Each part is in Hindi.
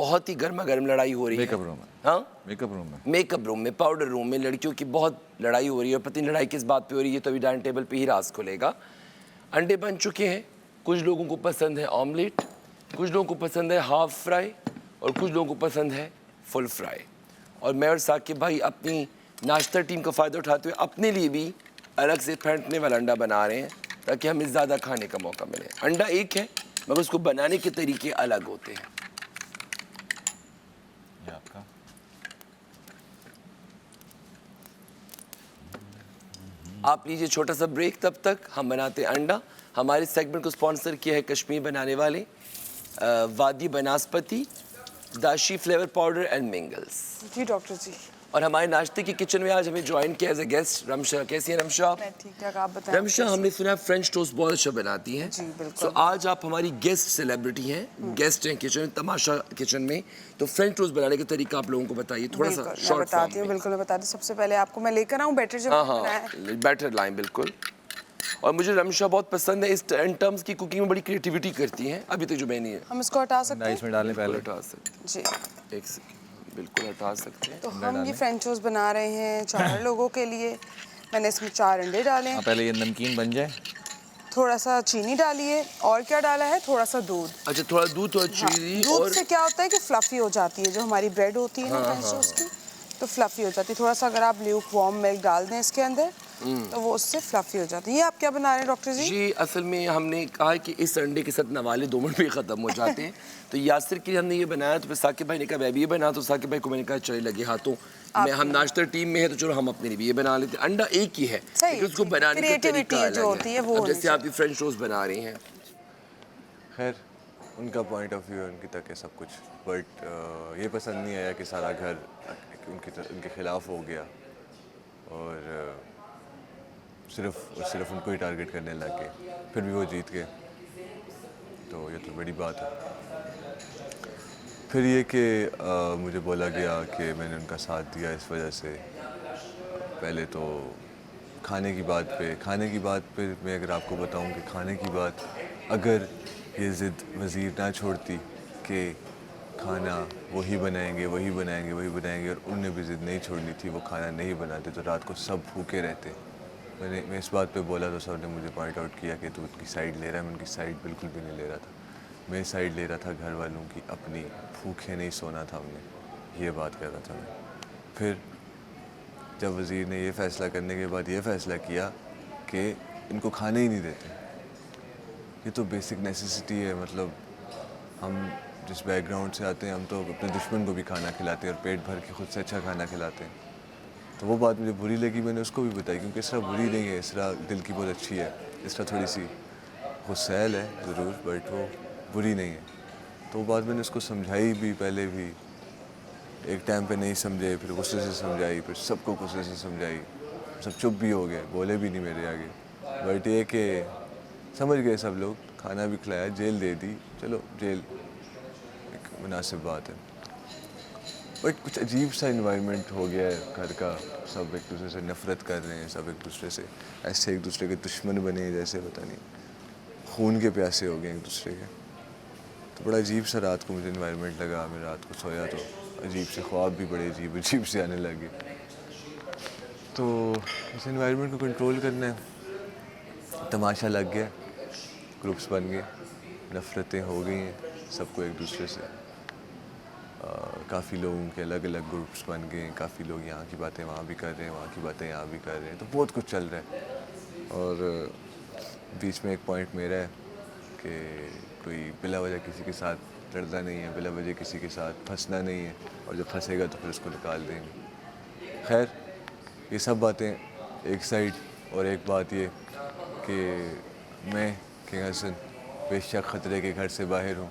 बहुत ही गर्मा गर्म लड़ाई हो रही है। मेकअप रूम में। हाँ, मेकअप रूम में, पाउडर रूम में लड़कियों की बहुत लड़ाई हो रही है। और पता नहीं लड़ाई किस बात पे हो रही है, तो अभी डाइनिंग टेबल पे ही राज खुलेगा। अंडे बन चुके हैं, कुछ लोगों को पसंद है ऑमलेट, कुछ लोगों को पसंद है हाफ फ्राई, और कुछ लोगों को पसंद है फुल फ्राई। और मैं और साकिब भाई अपनी नाश्ता टीम का फ़ायदा उठाते हुए अपने लिए भी अलग से फेंटने वाला अंडा बना रहे हैं, ताकि हमें ज़्यादा खाने का मौका मिले। अंडा एक है, मगर उसको बनाने के तरीके अलग होते हैं। ये आपका। आप लीजिए छोटा सा ब्रेक, तब तक हम बनाते हैं अंडा। हमारे सेगमेंट को स्पॉन्सर किया है कश्मीर बनाने वाले, वादी बनास्पति, दाशी फ्लेवर पाउडर एंड मिंगल्स। जी डॉक्टर जी। और हमारे नाश्ते की किचन में आज हमें ज्वाइन किया एज ए गेस्ट रमशा। कैसी हैं रमशा? मैं ठीक ठाक, आप बताएं। रमशा, हमने सुना फ्रेंच टोस्ट बहुत अच्छा बनाती हैं। जी बिल्कुल। सो आज आप हमारी गेस्ट सेलिब्रिटी हैं, गेस्ट हैं किचन, तमाशा किचन में। तो फ्रेंच टोस्ट बनाने का तरीका आप लोगों को बताइए थोड़ा सा मैं शॉर्ट बताती हूँ, बिल्कुल मैं बताती हूँ। सबसे पहले आपको मैं लेकर आऊँ बैटर जो बनाया है। बैटर लाइन बिल्कुल। और मुझे रमशा बहुत पसंद है, इस टर्म्स की कुकिंग में बड़ी क्रिएटिविटी करती हैं, अभी तक जो मैंने है। हम इसको हटा सकते हैं? इसमें डालने पहले हटा सकते जी, हैं, एक सेकंड, बिल्कुल हटा सकते हैं। तो हम ये फ्रेंच टोस्ट बना रहे हैं 4 लोगों के लिए। मैंने इसमें 4 अंडे डाले हैं। पहले ये नमकीन बन जाए। थोड़ा सा चीनी डालिए, और क्या डाला है, थोड़ा सा दूध। अच्छा, थोड़ा दूध, थोड़ा चीनी। दूध और से क्या होता है कि फ्लफी हो जाती है जो हमारी ब्रेड होती है ना फ्रेंच टोस्ट की, तो फ्लफी हो जाती है। थोड़ा सा अगर आप ल्यूक वार्म मिल्क डाल दें इसके अंदर, तो वो उससे फ्लफी हो जाती है। ये आप क्या बना रहे हैं डॉक्टर जी? जी, असल में हमने कहा कि इस अंडे के साथ नवाले 2 मिनट में ख़त्म हो जाते हैं। तो यासिर के लिए हमने ये बनाया, तो फिर साकिब भाई ने कहा मैं भी ये बना, तो साकिब भाई को मैंने कहा चले लगे हाथों में, हम नाश्ता टीम में है तो चलो हम अपने लिए भी ये बना लेते हैं। अंडा एक ही है, लेकिन उसको बनाने का तरीका अलग है। अब जैसे आप ये फ्रेंच टोस्ट बना रही हैं। खैर, उनका पॉइंट ऑफ व्यू है, उनकी तक है सब कुछ, बट ये पसंद नहीं आया कि सारा घर उनके खिलाफ हो गया और सिर्फ उनको ही टारगेट करने लग गए। फिर भी वो जीत गए, तो ये तो बड़ी बात है। फिर ये कि मुझे बोला गया कि मैंने उनका साथ दिया इस वजह से। पहले तो खाने की बात पे मैं अगर आपको बताऊं कि खाने की बात, अगर ये ज़िद वज़ीर ना छोड़ती कि खाना वही बनाएंगे और उन्होंने भी ज़िद नहीं छोड़नी थी, वो खाना नहीं बनाते तो रात को सब भूखे रहते। मैं इस बात पे बोला तो सब ने मुझे पॉइंट आउट किया कि तू उनकी साइड ले रहा है। मैं उनकी साइड बिल्कुल भी नहीं ले रहा था, मैं साइड ले रहा था घर वालों की अपनी। भूखे नहीं सोना था हमने, ये बात कर रहा था मैं। फिर जब वज़ीर ने ये फ़ैसला करने के बाद ये फ़ैसला किया कि इनको खाने ही नहीं देते, ये तो बेसिक नेसेसिटी है। मतलब हम जिस बैकग्राउंड से आते हैं, हम तो अपने दुश्मन को भी खाना खिलाते हैं और पेट भर के खुद से अच्छा खाना खिलाते हैं। तो वो बात मुझे बुरी लगी, मैंने उसको भी बताई, क्योंकि इसरा बुरी नहीं है, इसरा दिल की बहुत अच्छी है, इसरा थोड़ी सी गुस्सैल है ज़रूर, बट वो बुरी नहीं है। तो वो बात मैंने उसको समझाई भी, पहले भी एक टाइम पे नहीं समझे, फिर गुस्से से समझाई, फिर सबको गुस्से से समझाई, सब चुप भी हो गए, बोले भी नहीं मेरे आगे। बट ये कि समझ गए सब लोग, खाना भी खिलाया, जेल दे दी, चलो जेल एक मुनासिब बात है। बट कुछ अजीब सा इन्वायरमेंट हो गया है घर का, सब एक दूसरे से नफ़रत कर रहे हैं, सब एक दूसरे से ऐसे एक दूसरे के दुश्मन बने हैं जैसे पता नहीं खून के प्यासे हो गए एक दूसरे के। तो बड़ा अजीब सा रात को मुझे इन्वायरमेंट लगा। मैं रात को सोया तो अजीब से ख्वाब भी बड़े अजीब से आने लगे। तो इस इन्वायरमेंट को कंट्रोल करना है, तमाशा लग गया, ग्रुप्स बन गए, नफ़रतें हो गई हैं सबको एक दूसरे से। काफ़ी लोगों के अलग अलग ग्रुप्स बन गए, काफ़ी लोग यहाँ की बातें वहाँ भी कर रहे हैं, वहाँ की बातें यहाँ भी कर रहे हैं, तो बहुत कुछ चल रहा है। और बीच में एक पॉइंट मेरा है कि कोई बिला वजह किसी के साथ लड़ना नहीं है, बिला वजह किसी के साथ फंसना नहीं है, और जब फंसेगा तो फिर उसको निकाल देंगे। खैर, ये सब बातें एक साइड, और एक बात ये कि मैं किंग हसन बेशक ख़तरे के घर से बाहर हूँ,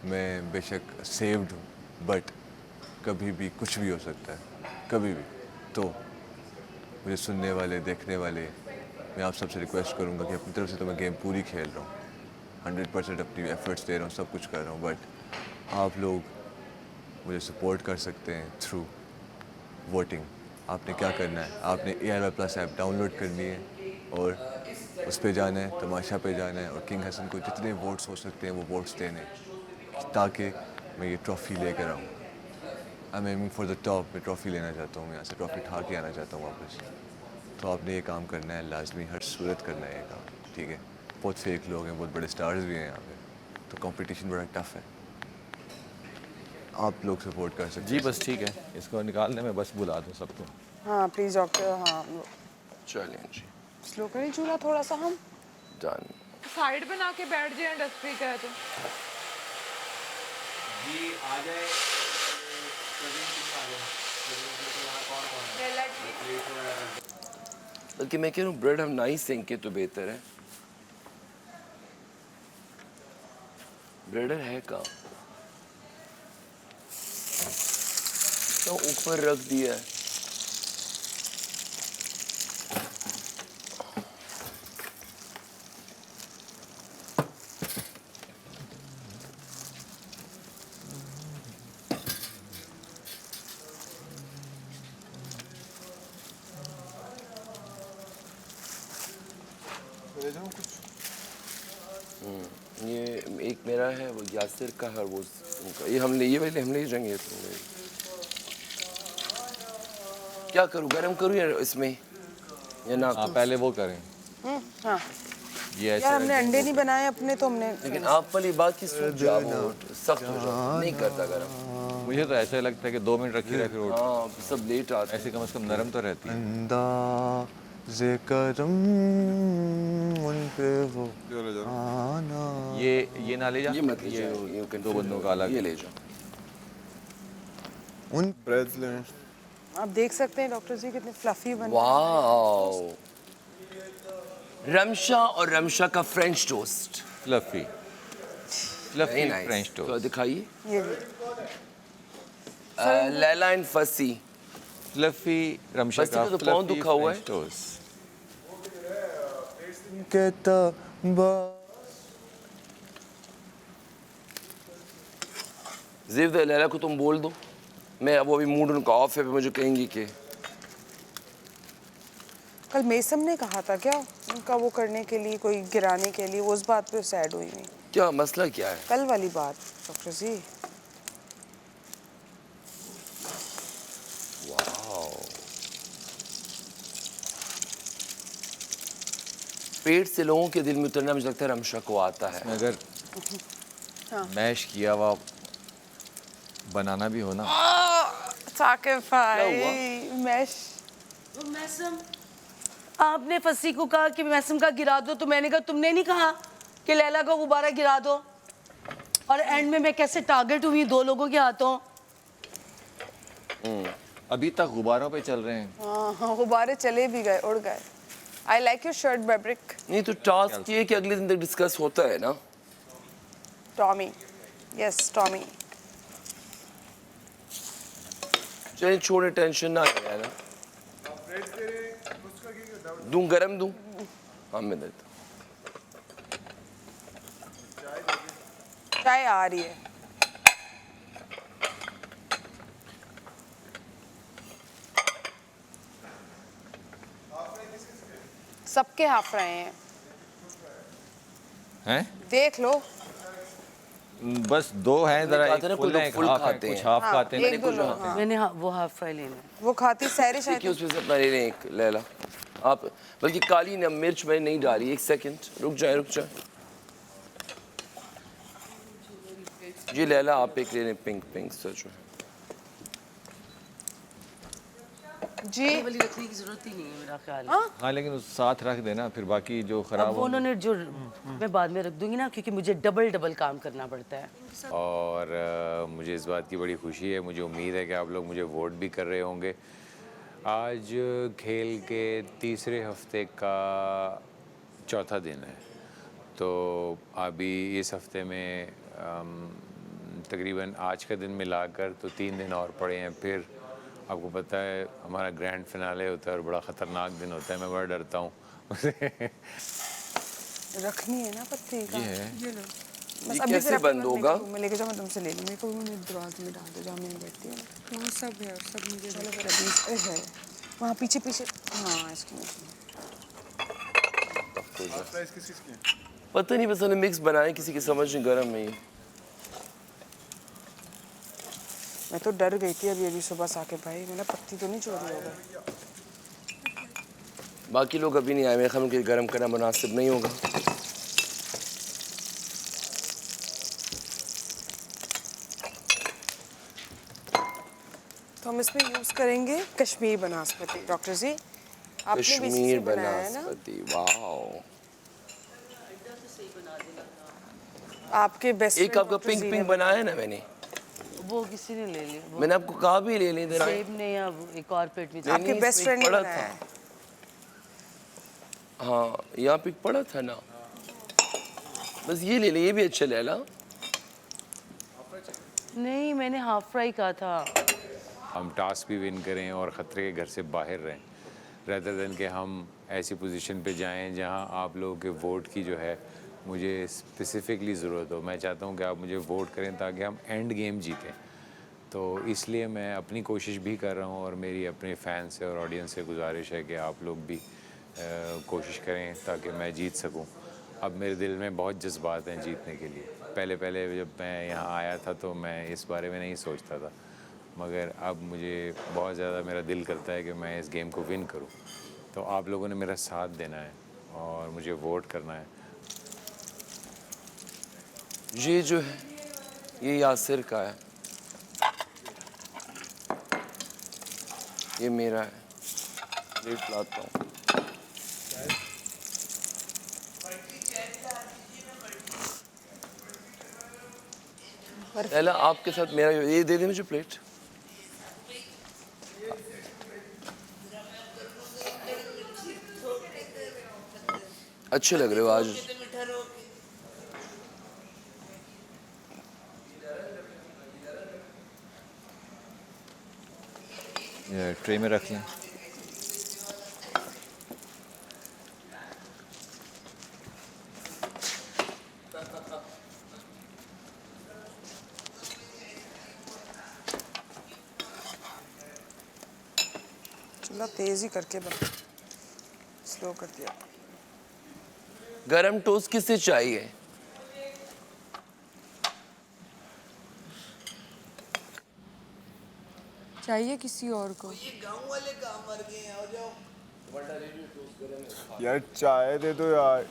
मैं बेशक सेव्ड हूँ, बट कभी भी कुछ भी हो सकता है, कभी भी। तो मुझे सुनने वाले, देखने वाले, मैं आप सबसे रिक्वेस्ट करूँगा कि अपनी तरफ से तो मैं गेम पूरी खेल रहा हूँ, 100% अपनी एफर्ट्स दे रहा हूँ, सब कुछ कर रहा हूँ, बट आप लोग मुझे सपोर्ट कर सकते हैं थ्रू वोटिंग। आपने क्या करना है, आपने ARY+ ऐप डाउनलोड करनी है और उस पर जाना है, तमाशा पे जाना है, और किंग हसन को जितने वोट्स हो सकते हैं वो वोट्स देने, ताकि मैं ये ट्रॉफ़ी लेकर आऊँ। I am aiming for the top, मैं ट्रॉफ़ी लेना चाहता हूँ, मैं यहाँ से ट्रॉफ़ी उठा के आना चाहता हूँ वापस। तो आपने ये काम करना है, लाजमी हर सूरत करना है ये काम, ठीक है। बहुत फेक लोग हैं, बहुत बड़े स्टार्स भी हैं यहाँ पे, तो कंपटीशन बड़ा टफ है। आप लोग सपोर्ट कर सकते जी हैं। बस ठीक है, इसको निकालने में बस बुला दो सबको। हाँ प्लीज़ डॉक्टर, हाँ चलें जी, स्लो करें चूल्हा थोड़ा सा हम। डन। साइड पे ना के बैठ जाए इंडस्ट्री का है तो जी आ जाए। बल्कि मैं कह रहा हूँ ब्रेड हम ना ही सेंके तो बेहतर है। ब्रेडर है कहाँ? तो ऊपर रख दिया है। ये एक मेरा है, वो यासिर का है, वो उनका। ये हमने ये वाले हमने ही रंगे थे। क्या करूँ, गरम करूँ या इसमें या ना? हाँ पहले वो करें। हाँ ये ऐसे यार हमने रख दें। अंडे नहीं बनाए अपने, तो हमने लेकिन आप वाली बात की सूख जा, वो सख्त हो जाता, नहीं करता गरम। मुझे तो ऐसा लगता है कि 2 मिनट रखी रहे फिर उठ। हाँ सब लेट आते हैं। ऐसे कम से कम नरम तो रहती है। अंदाज़े करम उन पे वो आना। ये ना ले जा। ये मत लीजिए, you can दो बंदों का अलग। ये ले जाओ। उन ब्रेड्स लें। आप देख सकते हैं डॉक्टर जी कितने फ्लफी बने। वाओ, रमशा और रमशा का French toast, fluffy very French nice. तो टोस्ट। दिखाइए। ये भी लैला एंड फसी। फ्लफी रमशा बस का इसका तो पाँव फ्लफी दुखा हुआ है। French toast. कहता ज़िद लैला को तुम बोल दो, मैं वो अभी मूड उनका ऑफ है, मुझे कहेंगी कि कल मेसम ने कहा था क्या उनका वो करने के लिए, कोई गिराने के लिए, वो उस बात पे सैड हुई नहीं। क्या मसला क्या है? कल वाली बात डॉक्टर जी। पेट से लोगों के दिल में उतरना मुझे लगता है रमशा को आता है। अगर मैश किया हुआ बनाना भी हो ना, साकिब भाई हुआ? मैश। मैसम, आपने फसी को कहा कि मैसम का गिरा दो, तो मैंने कहा तुमने नहीं कहा कि लैला का गुब्बारा गिरा दो, और एंड में मैं कैसे टारगेट हुई 2 लोगों के हाथों। अभी तक गुब्बारों पे चल रहे हैं। हाँ हाँ गुब्बारे चले भी गए, उड़ गए। I like your shirt fabric नहीं तो टास्क ये कि अगले दिन तक डिस्कस होता है ना। टॉमी। Yes Tommy. चलिए छोड़े, टेंशन ना ले ना। दूं गरम दूं? हाँ मैं देता। चाय आ रही है। सबके हाफ रहे हैं, हैं? देख लो। बस 2 हैं, जरा कहा था ना, एक कुछ फुल लोग है, एक फुल हाफ है, खाते कुछ हैं। हाफ हाँ, खाते हैं। एक दो लोग, हाँ। मैंने वो हाफ फ्राई लेना है। वो खाती सैरिश आई देखिए उसमें से अपना ले लें एक लैला आप, बल्कि काली मिर्च मैंने नहीं डाली। एक सेकंड रुक जाए। जी लैला आप एक ले लें, पिंक सच में। जी। ये वाली रखने की जरूरत ही नहीं है मेरा ख्याल है। हाँ लेकिन उस साथ रख देना, फिर बाकी जो अब खराब वो हो। उन्होंने जो मैं बाद में रख दूंगी ना, क्योंकि मुझे डबल काम करना पड़ता है। और मुझे इस बात की बड़ी खुशी है, मुझे उम्मीद है कि आप लोग मुझे वोट भी कर रहे होंगे। आज खेल के तीसरे हफ्ते का चौथा दिन है, तो अभी इस हफ्ते में तकरीबन आज का दिन मिलाकर तो 3 दिन और पड़े हैं। फिर आपको पता है हमारा ग्रैंड फिनाले होता है और बड़ा ख़तरनाक दिन होता है, मैं बड़ा डरता हूँ रखनी है ना पत्ती का। ये है। ये लो। ये बस अभी कैसे फिर अपने बंद घर में होगा? मैं लेके जाऊँ, मैं तुमसे ले लूँ। मेरे को भी दरवाजे में डाल दो जहाँ मैं बैठती हूँ। वहाँ सब है, सब मुझे चलो फिर अभी है वहाँ पीछे। हाँ इसकी पता नहीं, बस हमने मिक्स बनाए, किसी की समझ नहीं, गरम नहीं। मैं तो डर गई थी अभी सुबह से आके, भाई मैंने पत्ती तो नहीं चोरी हो गई। बाकी लोग अभी नहीं आए, मेरे ख्याल में उनके गर्म करना मुनासिब नहीं होगा। तो हम इसमें यूज़ करेंगे कश्मीर बनास्पति। डॉक्टर जी आपने भी इसी से कश्मीर बनाया है ना? बनास्पति, वाओ। आपके बेस्ट एक आपका पिंक पिंक बनाया है ना मैंने, वो किसी ने ले लिया, वो मैंने आपको कहा भी ले लें इधर आए। सेब ने या वो एक और पेट में। आपके नहीं, बेस्ट इस पे फ्रेंड ने पड़ा बनाया है। हाँ यहाँ पिक पड़ा था ना, बस ये ले ले, ये भी अच्छा ले ला। नहीं, मैंने हाफ फ्राई कहा था। हम टास्क भी विन करें और ख़तरे के घर से बाहर रहें, रेदर देन कि हम ऐसी पोजीशन पे जाएं जहां आप लोगों के वोट की जो है मुझे स्पेसिफिकली ज़रूरत हो। मैं चाहता हूं कि आप मुझे वोट करें ताकि हम एंड गेम जीतें। तो इसलिए मैं अपनी कोशिश भी कर रहा हूं और मेरी अपने फ़ैन से और ऑडियंस से गुजारिश है कि आप लोग भी कोशिश करें ताकि मैं जीत सकूं। अब मेरे दिल में बहुत जज्बात हैं जीतने के लिए। पहले जब मैं यहाँ आया था तो मैं इस बारे में नहीं सोचता था, मगर अब मुझे बहुत ज़्यादा मेरा दिल करता है कि मैं इस गेम को विन करूं। तो आप लोगों ने मेरा साथ देना है और मुझे वोट करना है। ये जो है ये यासिर का है, ये मेरा है। प्लेट लाता हूँ। लैला आपके साथ मेरा ये दे दे मुझे प्लेट। अच्छे लग रहे हो आज। ये ट्रे में रख लें। चूल्हा तेज ही करके बना, स्लो कर दिया। गरम टोस्ट किससे चाहिए? चाहिए किसी और को। यार चाय दे दो यार,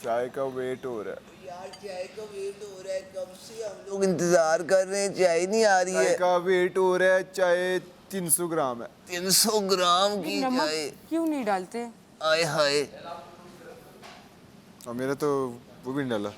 चाय का वेट हो रहा है। यार चाय का वेट हो रहा है, कब से हम लोग इंतजार कर रहे हैं, चाय नहीं आ रही चाय है। का वेट हो रहा है, चाय 300 ग्राम है। 300 ग्राम की चाय, क्यों नहीं डालते? आय हाय। और मेरा तो वो भी नहीं डाला।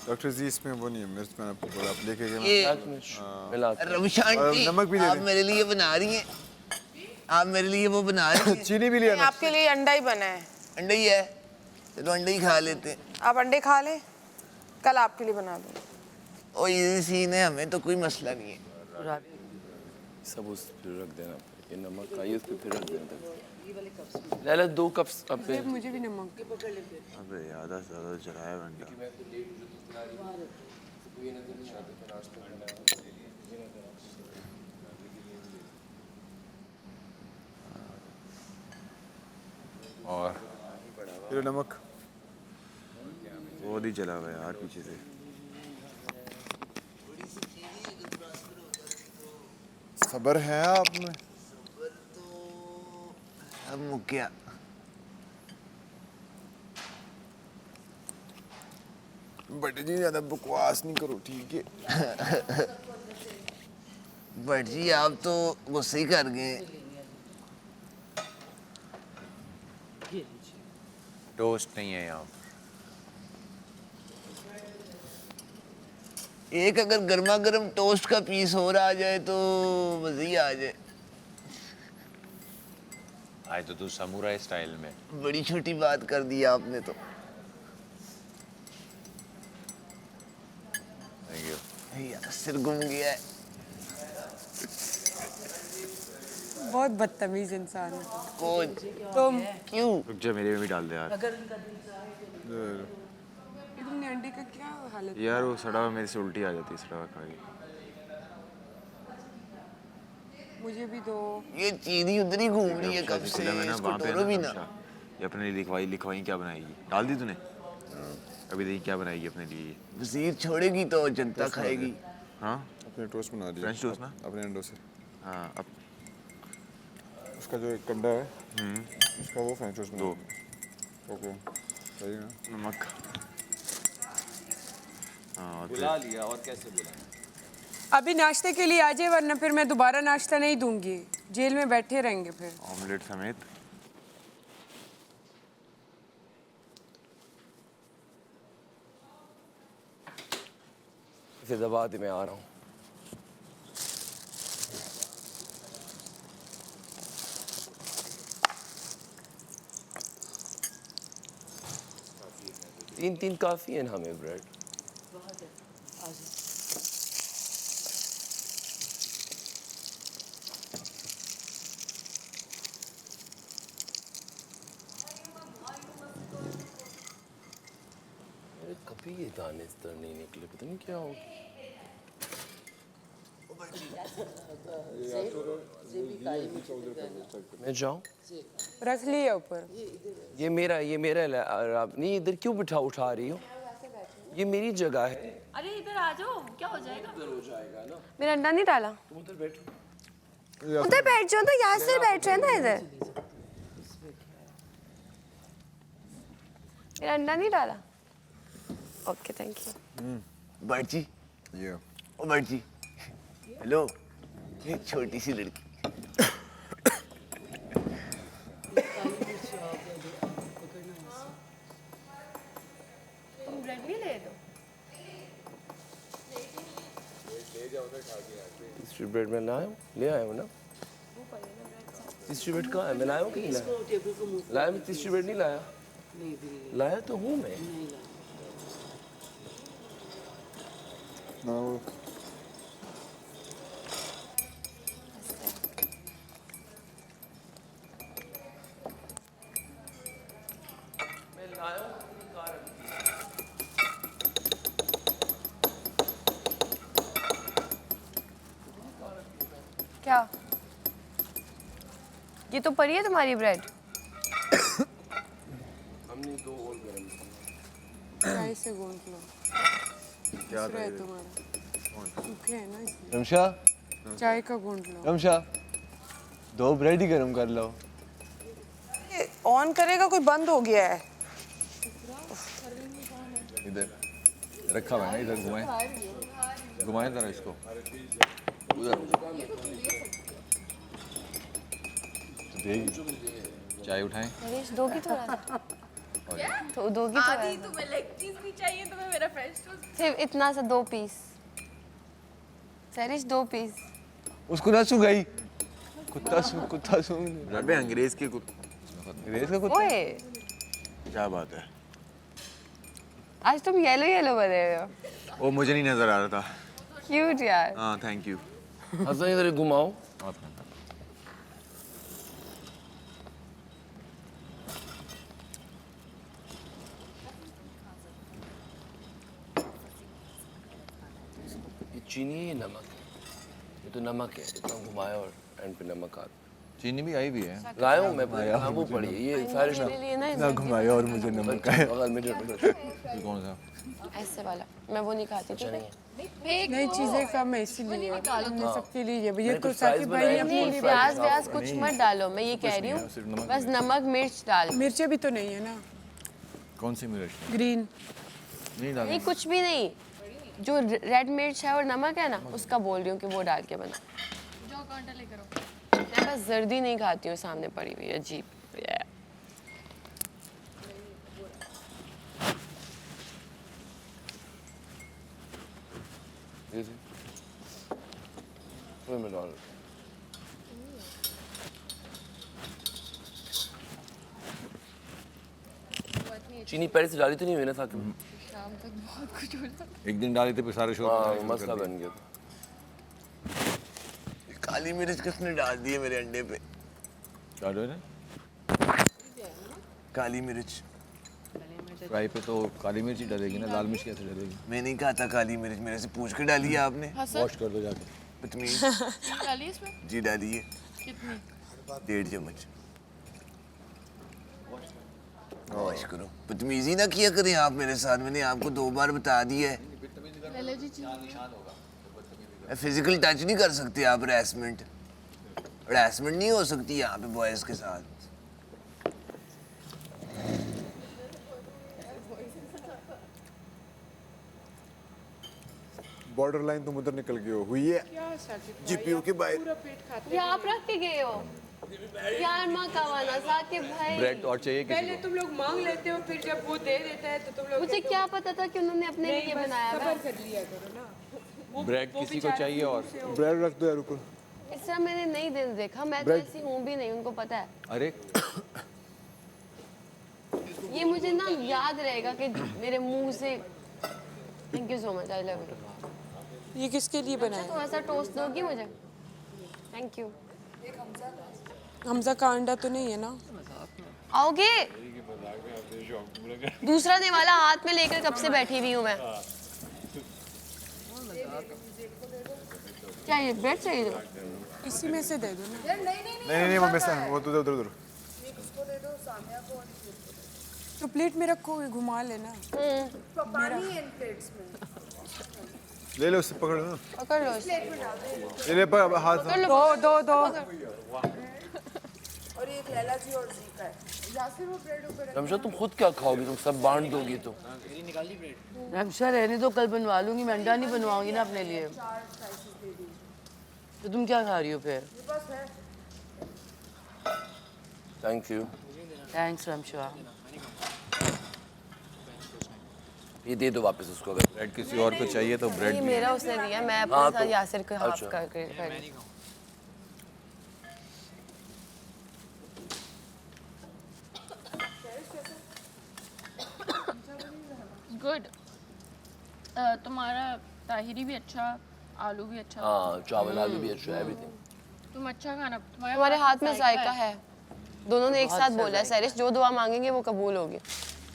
डॉक्टर जी इसमें वो नहीं है मिर्च, मैंने आपको बोला आप लेके गए। ये मिलाते हैं। रविश आंटी, नमक भी दे आप दें। मेरे लिए बना रही हैं, आप मेरे लिए वो बना रही हैं। चीनी भी लिया ना। आपके लिए अंडा ही बना है, अंडे ही है, चलो अंडे ही खा लेते हैं। आप अंडे खा लें, कल आपके लिए बना दूँ। और ये सीन है, हमें तो कोई मसला नहीं है। सब उस पे रख देना, ये नमक का ये उस पे फिर रख देना। लैला 2 कप्स अब पे। मुझे भी नमक। अबे ज़्यादा से ज़्यादा जलाया अंडा। और ये नमक बहुत ही जला हुआ है यार पीछे से। सब्र है आप में? अब मुक्या बट जी ज़्यादा बकवास नहीं करो, ठीक है? बट जी आप तो गुस्से ही कर गए। टोस्ट नहीं है यहाँ। एक अगर गर्मा गर्म टोस्ट का पीस हो रहा आ जाए तो मज़े ही आ जाए। आज तो तू समुराई स्टाइल में। बड़ी छोटी बात कर दी आपने तो। Thank you. यार सिर घूम गया है। बहुत बदतमीज इंसान है कौन? तुम। क्यों? रुक जा, मेरे में भी डाल दे यार। लेते यार वो सड़ा हुआ मेरे से उल्टी आ जाती है सड़ा हुआ खा के। मुझे भी दो। ये चीनी उधर ही घूम रही है कब से, मैं ना इसको वहाँ पे तोड़ो भी ना। ये अपने लिए लिखवाई क्या बनाएगी, डाल दी तूने? अभी देखिए क्या बनाएगी अपने लिए ये। वजीर छोड़ेगी तो जनता खाएगी। हाँ अपने टोस्ट बना दिया, फ्रेंच टोस्ट ना? अपने अंडों से। हाँ अब उसका जो एक कंडा है उसका वो फ्रेंच टोस्ट बना दो। दिया। ओके सही है ना। नमक। हाँ बुला लिया और कैसे बुला? अभी नाश्ते के लिए आ जाए, वरना फिर मैं दोबारा नाश्ता नहीं दूंगी, जेल में बैठे रहेंगे फिर। ऑमलेट समेत। इसे दबा दे, मैं आ रहा हूँ। तीन तीन काफ़ी है ना हमें ब्रेड। अरे कभी ये दाने इस तरह नहीं निकले, पता नहीं क्या हो। मैं जाऊँ? रख लिया ऊपर। ये मेरा आप नहीं इधर क्यों उठा रही हो? ये मेरी जगह है। अरे इधर आ जाओ, क्या हो जाएगा? हो जाएगा ना। मेरा अंडा नहीं डाला। तुम उधर बैठो। उधर बैठ जाओ, तो यासर बैठ रहे हैं ना इधर। मेरा अंडा नहीं डाला। Okay thank you. बट जी, ओ बट जी, हेलो, एक छोटी सी लड़की। तुम ब्रेड भी ले दो। तीसरी ब्रेड में ले आया हूँ ना। तीसरी ब्रेड कहाँ है? मैं लाया हूँ कि नहीं लाया? लाया मैं तीसरी ब्रेड नहीं लाया। लाया तो हूँ मैं। ना वो क्या? ये तो पड़ी है तुम्हारी ब्रेड। हमने दो और गरम चाय से गूंद लो। क्या दूसरा है तुम्हारा। सूखे है ना इसलिए। रमशा, चाय का गूंद लो। रमशा, दो ब्रेड ही गरम कर लो। ये ऑन करेगा, कोई बंद हो गया है। इधर रखा हुआ है ना, इधर घुमाएं घुमाएं जरा इसको उधर। तो देगी चाय उठाएं। नरेश दोगी थोड़ा सा? तो दोगी आधी तुम्हें लेग पीस नहीं चाहिए, तुम्हें मेरा फ्रेंच टोस्ट। सिर्फ इतना सा 2 पीस। सरिश 2 पीस। उसको ना सुगाई। कुत्ता सूंघ। अबे अंग्रेज के अंग्रेज का कुत्ता। ओए, क्या बात है? आज तुम येलो येलो बने हुए हो। वो मुझे नहीं नजर आ रहा था। क्यूट यार। हाँ थैंक यू। हसन इधर घुमाओ। ये चीनी है, ये नमक है। ये तो नमक है, इतना घुमाया और एंड पे नमक आ। चीनी भी आई भी है। लाया हूँ मैं, वो पड़ी है ये सारे ना घुमाया और मुझे नमक आया। बगल में जो ये कौन सा? ऐसे वाला मैं वो नहीं खाती थी। नई चीजें कम है इसीलिए हमने सबके लिए ये मैंने कुछ fries बनाए हैं, full fries प्याज बनाओ। व्याज कुछ मत डालो, मैं ये कह रही सिर्फ हूँ। नमक बस नमक मिर्च डाल। मिर्चें भी तो नहीं है ना, कौन सी मिर्च? ग्रीन। नहीं डाला। नहीं कुछ भी नहीं, जो रेड मिर्च है और नमक है ना, उसका बोल रही हूँ कि वो डाल के बना। जो कांटा लेकर आओ। मैं बस जर्दी नहीं खाती हूँ, सामने पड़ी हुई अजीब। में डाल। चीनी पहले से डाली तो नहीं हुई ना साथ में? शाम तक बहुत कुछ हो सकता। एक दिन डाली थी फिर सारे शो हाँ मसला बन गया था। काली मिर्च किसने डाल दी है मेरे अंडे पे? क्या डर है? काली मिर्च। फ्राई पे तो काली मिर्च ही डलेगी ना, लाल मिर्च कैसे डलेगी? मैं नहीं खाता काली मिर्च, मेरे से पूछ के डाली है आपने। वॉश कर दो जाके। बदतमीज। डालिए इसमें जी डालिए, कितनी 1.5 चम्मच। वॉश करो, बदतमीजी ना किया करें आप मेरे साथ, मैंने आपको 2 बार बता दिया है। ले जी चीज़ फिजिकल टच नहीं कर सकते आप, हरासमेंट नहीं हो सकती यहाँ पे बॉयज़ के साथ। बॉर्डर लाइन तुम उधर निकल गए हो हुई है जीपीयू के बाहर। ये आप रख के गए हो यार, माँ कवाना साकिब भाई। ब्रेड और चाहिए किसी पहले तुम लोग मांग लेते हो, फिर जब वो दे देता है तो तुम लोग मुझे क्या पता था कि उन्होंने अपने लिए बनाया है। सबर कर लिया करो ना। को? ब्रेड किसी को चाहिए और ब्रेड रख दो यार ऊपर। इस तरह मैंने नहीं दिन देखा, मैं तो ऐसी हूँ भी नहीं, उनको पता है। अरे ये मुझे ना याद रहेगा कि मेरे मुंह से। Thank you so much, I love you. ये किसके लिए बनाया? थोड़ा सा टोस्ट दोगी मुझे? Thank you. हमजा का अंडा तो नहीं है ना? आओगे? दूसरा निवाला हाथ में लेकर कब से बैठी हुई हूँ मैं। चाहिए ब्रेड चाहिए तो? इसी में से दे दो ना। नहीं मम्मी से वो तो उधर उधर। तो प्लेट में रखो, घुमा लेना। ले लो उससे पकड़ लो। पकड़ लो इसे। ले ले पर हाथ पकड़ लो। दो रमशा तुम खुद क्या खाओगी, तुम सब बांट दोगी तो। रमशा रहने दो, कल बनवा लूंगी, मैं अंडा नहीं बनवाऊंगी ना अपने लिए। तो तुम क्या खा रही हो फिर? Thank you. थैंक्स रमशा। ये दे दो वापस उसको अगर। ब्रेड किसी और को चाहिए तो ब्रेड ये भी। मेरा उसने दिया, मैं अपने हाँ, साथ तो- यासिर को हाफ अच्छा। करके गुड। तुम्हारा ताहिरी भी अच्छा, आलू भी अच्छा, हाँ चावल आलू भी अच्छा, एवरीथिंग। तुम अच्छा खाना, तुम्हारे हाथ में जायका है। दोनों ने एक साथ बोला है सैरिश, जो दुआ मांगेंगे वो कबूल होगी।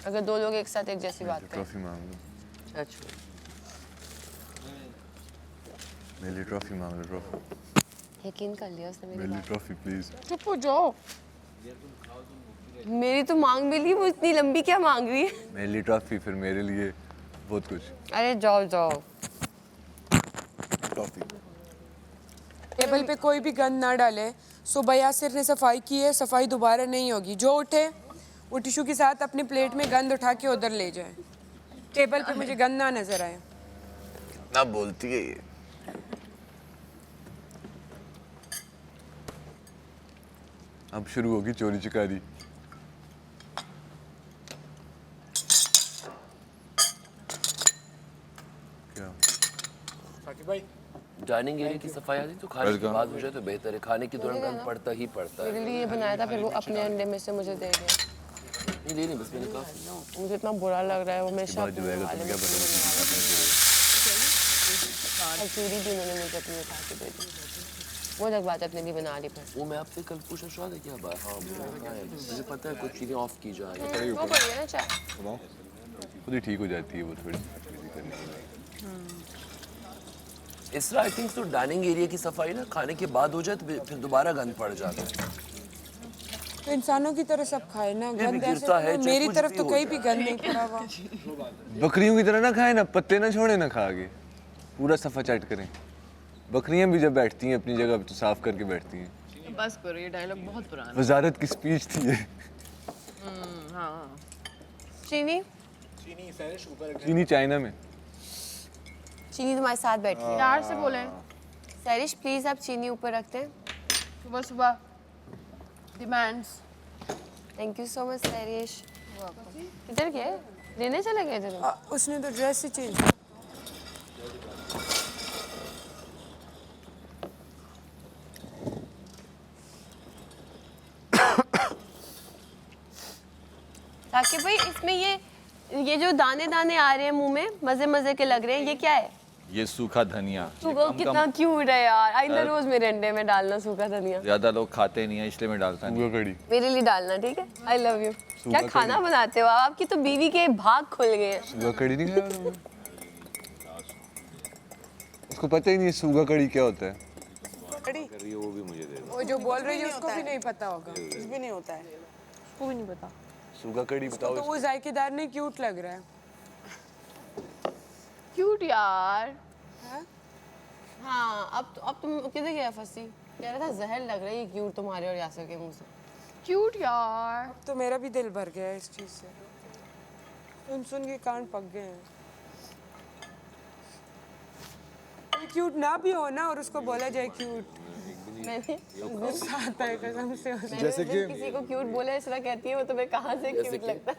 अगर दो लोग एक साथ एक जैसी बात करें। ट्रॉफी मांग लो, अच्छा मेरे लिए ट्रॉफी मांग लो, ट्रॉफी यकीन कर लिया उसने मेरी मेरे लिए बात। Trophy please. चुप हो जाओ। मेरी तो मांग मिली, वो इतनी लंबी क्या मांग रही है? मेरे लिए ट्रॉफी, फिर मेरे लिए बहुत कुछ। अरे जाओ जाओ। टॉफी। टेबल पे कोई भी गंद ना डाले। सुबह यासिर ने सफाई की है, सफाई दोबारा नहीं होगी। जो उठे वो टिशू के साथ अपने प्लेट में गंद उठा के उधर ले जाए। टेबल पे मुझे गंद ना नजर आए। ना बोलती है ये। अब शुरू होगी चोरी चिकारी। क्या डाइनिंग एरिया की सफाई आती तो खाने के बाद हो जाए तो बेहतर है, खाने के दौरान गंद पड़ता ही पड़ता है। मेरे लिए ये बनाया था, फिर वो अपने अंडे में से मुझे दे गए। नहीं ले नहीं, बस मैंने कहा मुझे इतना बुरा लग रहा है, वो हमेशा बाद जो आएगा तुम क्या कचौरी भी उन्होंने मुझे अपनी उठा के दे दी। वो अलग बात है, अपने लिए बना ली फिर। वो मैं आपसे कल पूछना चाह रहा था क्या बात। हाँ मुझे पता है कुछ चीज़ें ऑफ की जाए। वो बढ़िया ना चाय। खुद ही ठीक हो जाती है वो थोड़ी। इसरा आई थिंक तो डाइनिंग एरिया की सफाई ना खाने के बाद हो जाए तो फिर दोबारा गंद पड़ जाता है। तो इंसानों की तरह सब खाए ना, भी गंद ऐसे गिरता है, तो चाहे मेरी कुछ तरफ भी तो हो कहीं जाए। भी गंद नहीं पड़ा हुआ। बकरियों की तरह ना खाए ना, पत्ते ना छोड़े ना खा के, पूरा सफा चट करें। बकरियां भी जब बैठती हैं अपनी जगह पे तो साफ करके बैठती हैं। बस करो, ये डायलॉग बहुत पुराना। वजारत की स्पीच थी ये। हाँ चीनी चीनी चाइना में। चीनी तुम्हारे साथ बैठी है। प्यार से बोले। सैरिश प्लीज आप चीनी ऊपर रखते हैं। सुबह सुबह demands. Thank you so much सैरिश। किधर गए? लेने चले गए थे तुम? उसने तो ड्रेस ही चेंज। ताकि भाई इसमें ये जो दाने दाने आ रहे हैं मुंह में, मजे मजे के लग रहे हैं, ये क्या है? ये सूखा धनिया सुगा कितना क्यूट है यार, आइंदा रोज मेरे अंडे में डालना सूखा धनिया। ज्यादा लोग खाते नहीं है इसलिए मैं डालता नहीं। सूखा कड़ी। मेरे लिए डालना, ठीक है? I love you. क्या खाना बनाते हो आप? आपकी तो बीवी के भाग खुल गए हैं। सूखा कड़ी नहीं खाया तुमने? उसको पता ही नहीं है सूखा कड़ी क्या होता है। वो जो बोल रही है उसको भी नहीं पता होगा। कुछ भी नहीं होता है। उसको भी नहीं पता। सूखा कड़ी बताओ। तो वो जायकेदार नहीं क्यूट लग रहा है। क्यूट यार। हाँ, अब तुम किधर गया फंसी? कह रहा था जहर लग रही है क्यूट तुम्हारे और यासर के मुंह से। क्यूट यार। तो मेरा भी दिल भर गया है इस चीज से। सुन के कान पक गए हैं। क्यूट ना भी हो ना और उसको बोला जाए क्यूट, मैंने गुस्सा आता है कसम से। जैसे कि किसी को क्यूट बोला इस तरह कहती है वो तुम्हें कहाँ से क्यूट लगता है?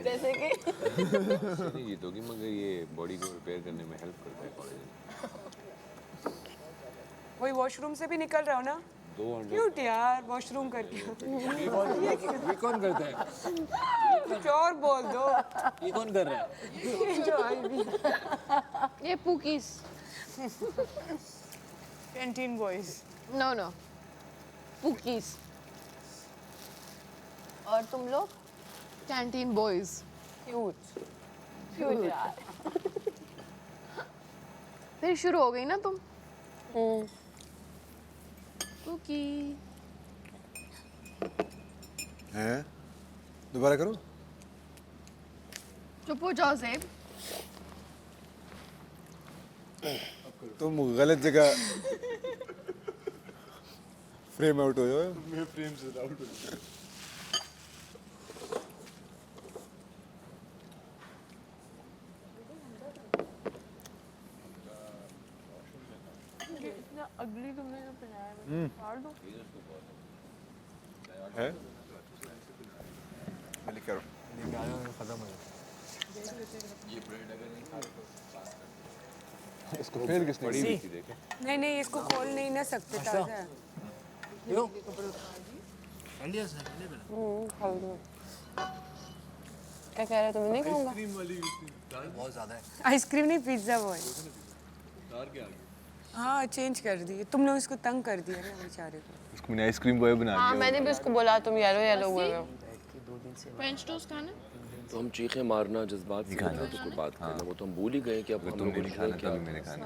जैसे कि नहीं जीतोगी मगर ये बॉडी को रिपेयर करने में हेल्प करता है कॉलेज। वही वॉशरूम से भी निकल रहा हो ना? क्यूट यार, वॉशरूम करके। ये कौन करता है? कुछ और बोल दो। ये कौन कर रहा है? ये जो आई भी। ये pookies. Canteen boys. No no, pookies. और तुम लोग कैंटीन बॉयज। क्यूट क्यूट यार। फिर शुरू हो गई ना तुम। पुकी। हैं? दोबारा करो। चुप हो जाओ ज़ेब। तुम गलत जगह फ्रेम आउट हो जाओ। मैं फ्रेम से आउट हो जाऊँ। अगली तुमने जो पहनाया है फाड़ दो। है? लेके आओ। लेके आया हूँ, खत्म हो गया। ये ब्रेड अगर नहीं खा इसको फेल किसने की? नहीं इसको खोल नहीं ना सकते, ताजा है। क्या कह रहे हो? तुम नहीं खाऊंगा? बहुत ज़्यादा है। आइसक्रीम नहीं, पिज्जा बॉय। हाँ चेंज कर दिए तुम लोग, इसको तंग कर दिया ना बेचारे को। उसको मैंने आइसक्रीम बॉय बना हाँ दिया। मैंने भी उसको बोला तुम येलो येलो हुए हो। फ्रेंच टोस्ट खाना? तो हम चीखें मारना जज्बात से करना तो कोई बात करना, वो तो हम भूल ही गए कि अब हम तुमने लोगों नहीं ने खाना क्या तभी मैंने खाना।